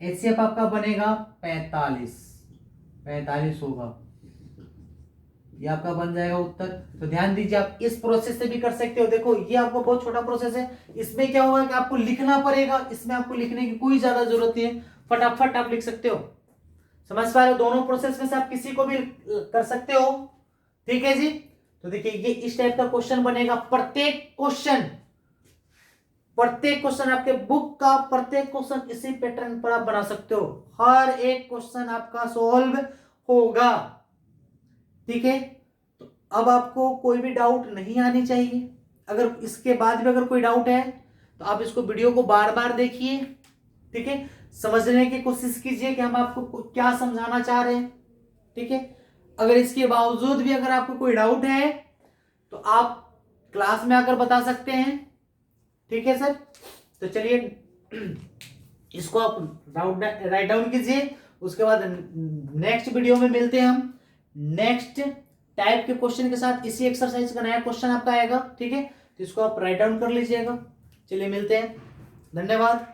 S1: HCF आपका बनेगा 45 होगा, ये आपका बन जाएगा उत्तर। तो ध्यान दीजिए, आप इस प्रोसेस से भी कर सकते हो। देखो ये आपको बहुत छोटा प्रोसेस है, इसमें क्या होगा कि आपको लिखना पड़ेगा, इसमें आपको लिखने की कोई ज्यादा जरूरत नहीं है, फटाफट आप लिख सकते हो। समझ पा रहे हो, दोनों प्रोसेस में से आप किसी को भी कर सकते हो, ठीक है जी। तो देखिए ये इस टाइप का क्वेश्चन बनेगा, प्रत्येक क्वेश्चन आपके बुक का प्रत्येक क्वेश्चन इसी पैटर्न पर आप बना सकते हो, हर एक क्वेश्चन आपका सॉल्व होगा, ठीक है। तो अब आपको कोई भी डाउट नहीं आनी चाहिए, अगर इसके बाद भी अगर कोई डाउट है तो आप इसको वीडियो को बार बार देखिए, ठीक है, समझने की कोशिश कीजिए कि हम आपको क्या समझाना चाह रहे हैं, ठीक है। अगर इसके बावजूद भी अगर आपको कोई डाउट है तो आप क्लास में आकर बता सकते हैं, ठीक है सर। तो चलिए इसको आप राइट डाउन कीजिए, उसके बाद नेक्स्ट वीडियो में मिलते हैं हम नेक्स्ट टाइप के क्वेश्चन के साथ। इसी एक्सरसाइज का नया क्वेश्चन आपका आएगा, ठीक है, तो इसको आप राइट डाउन कर लीजिएगा। चलिए मिलते हैं, धन्यवाद।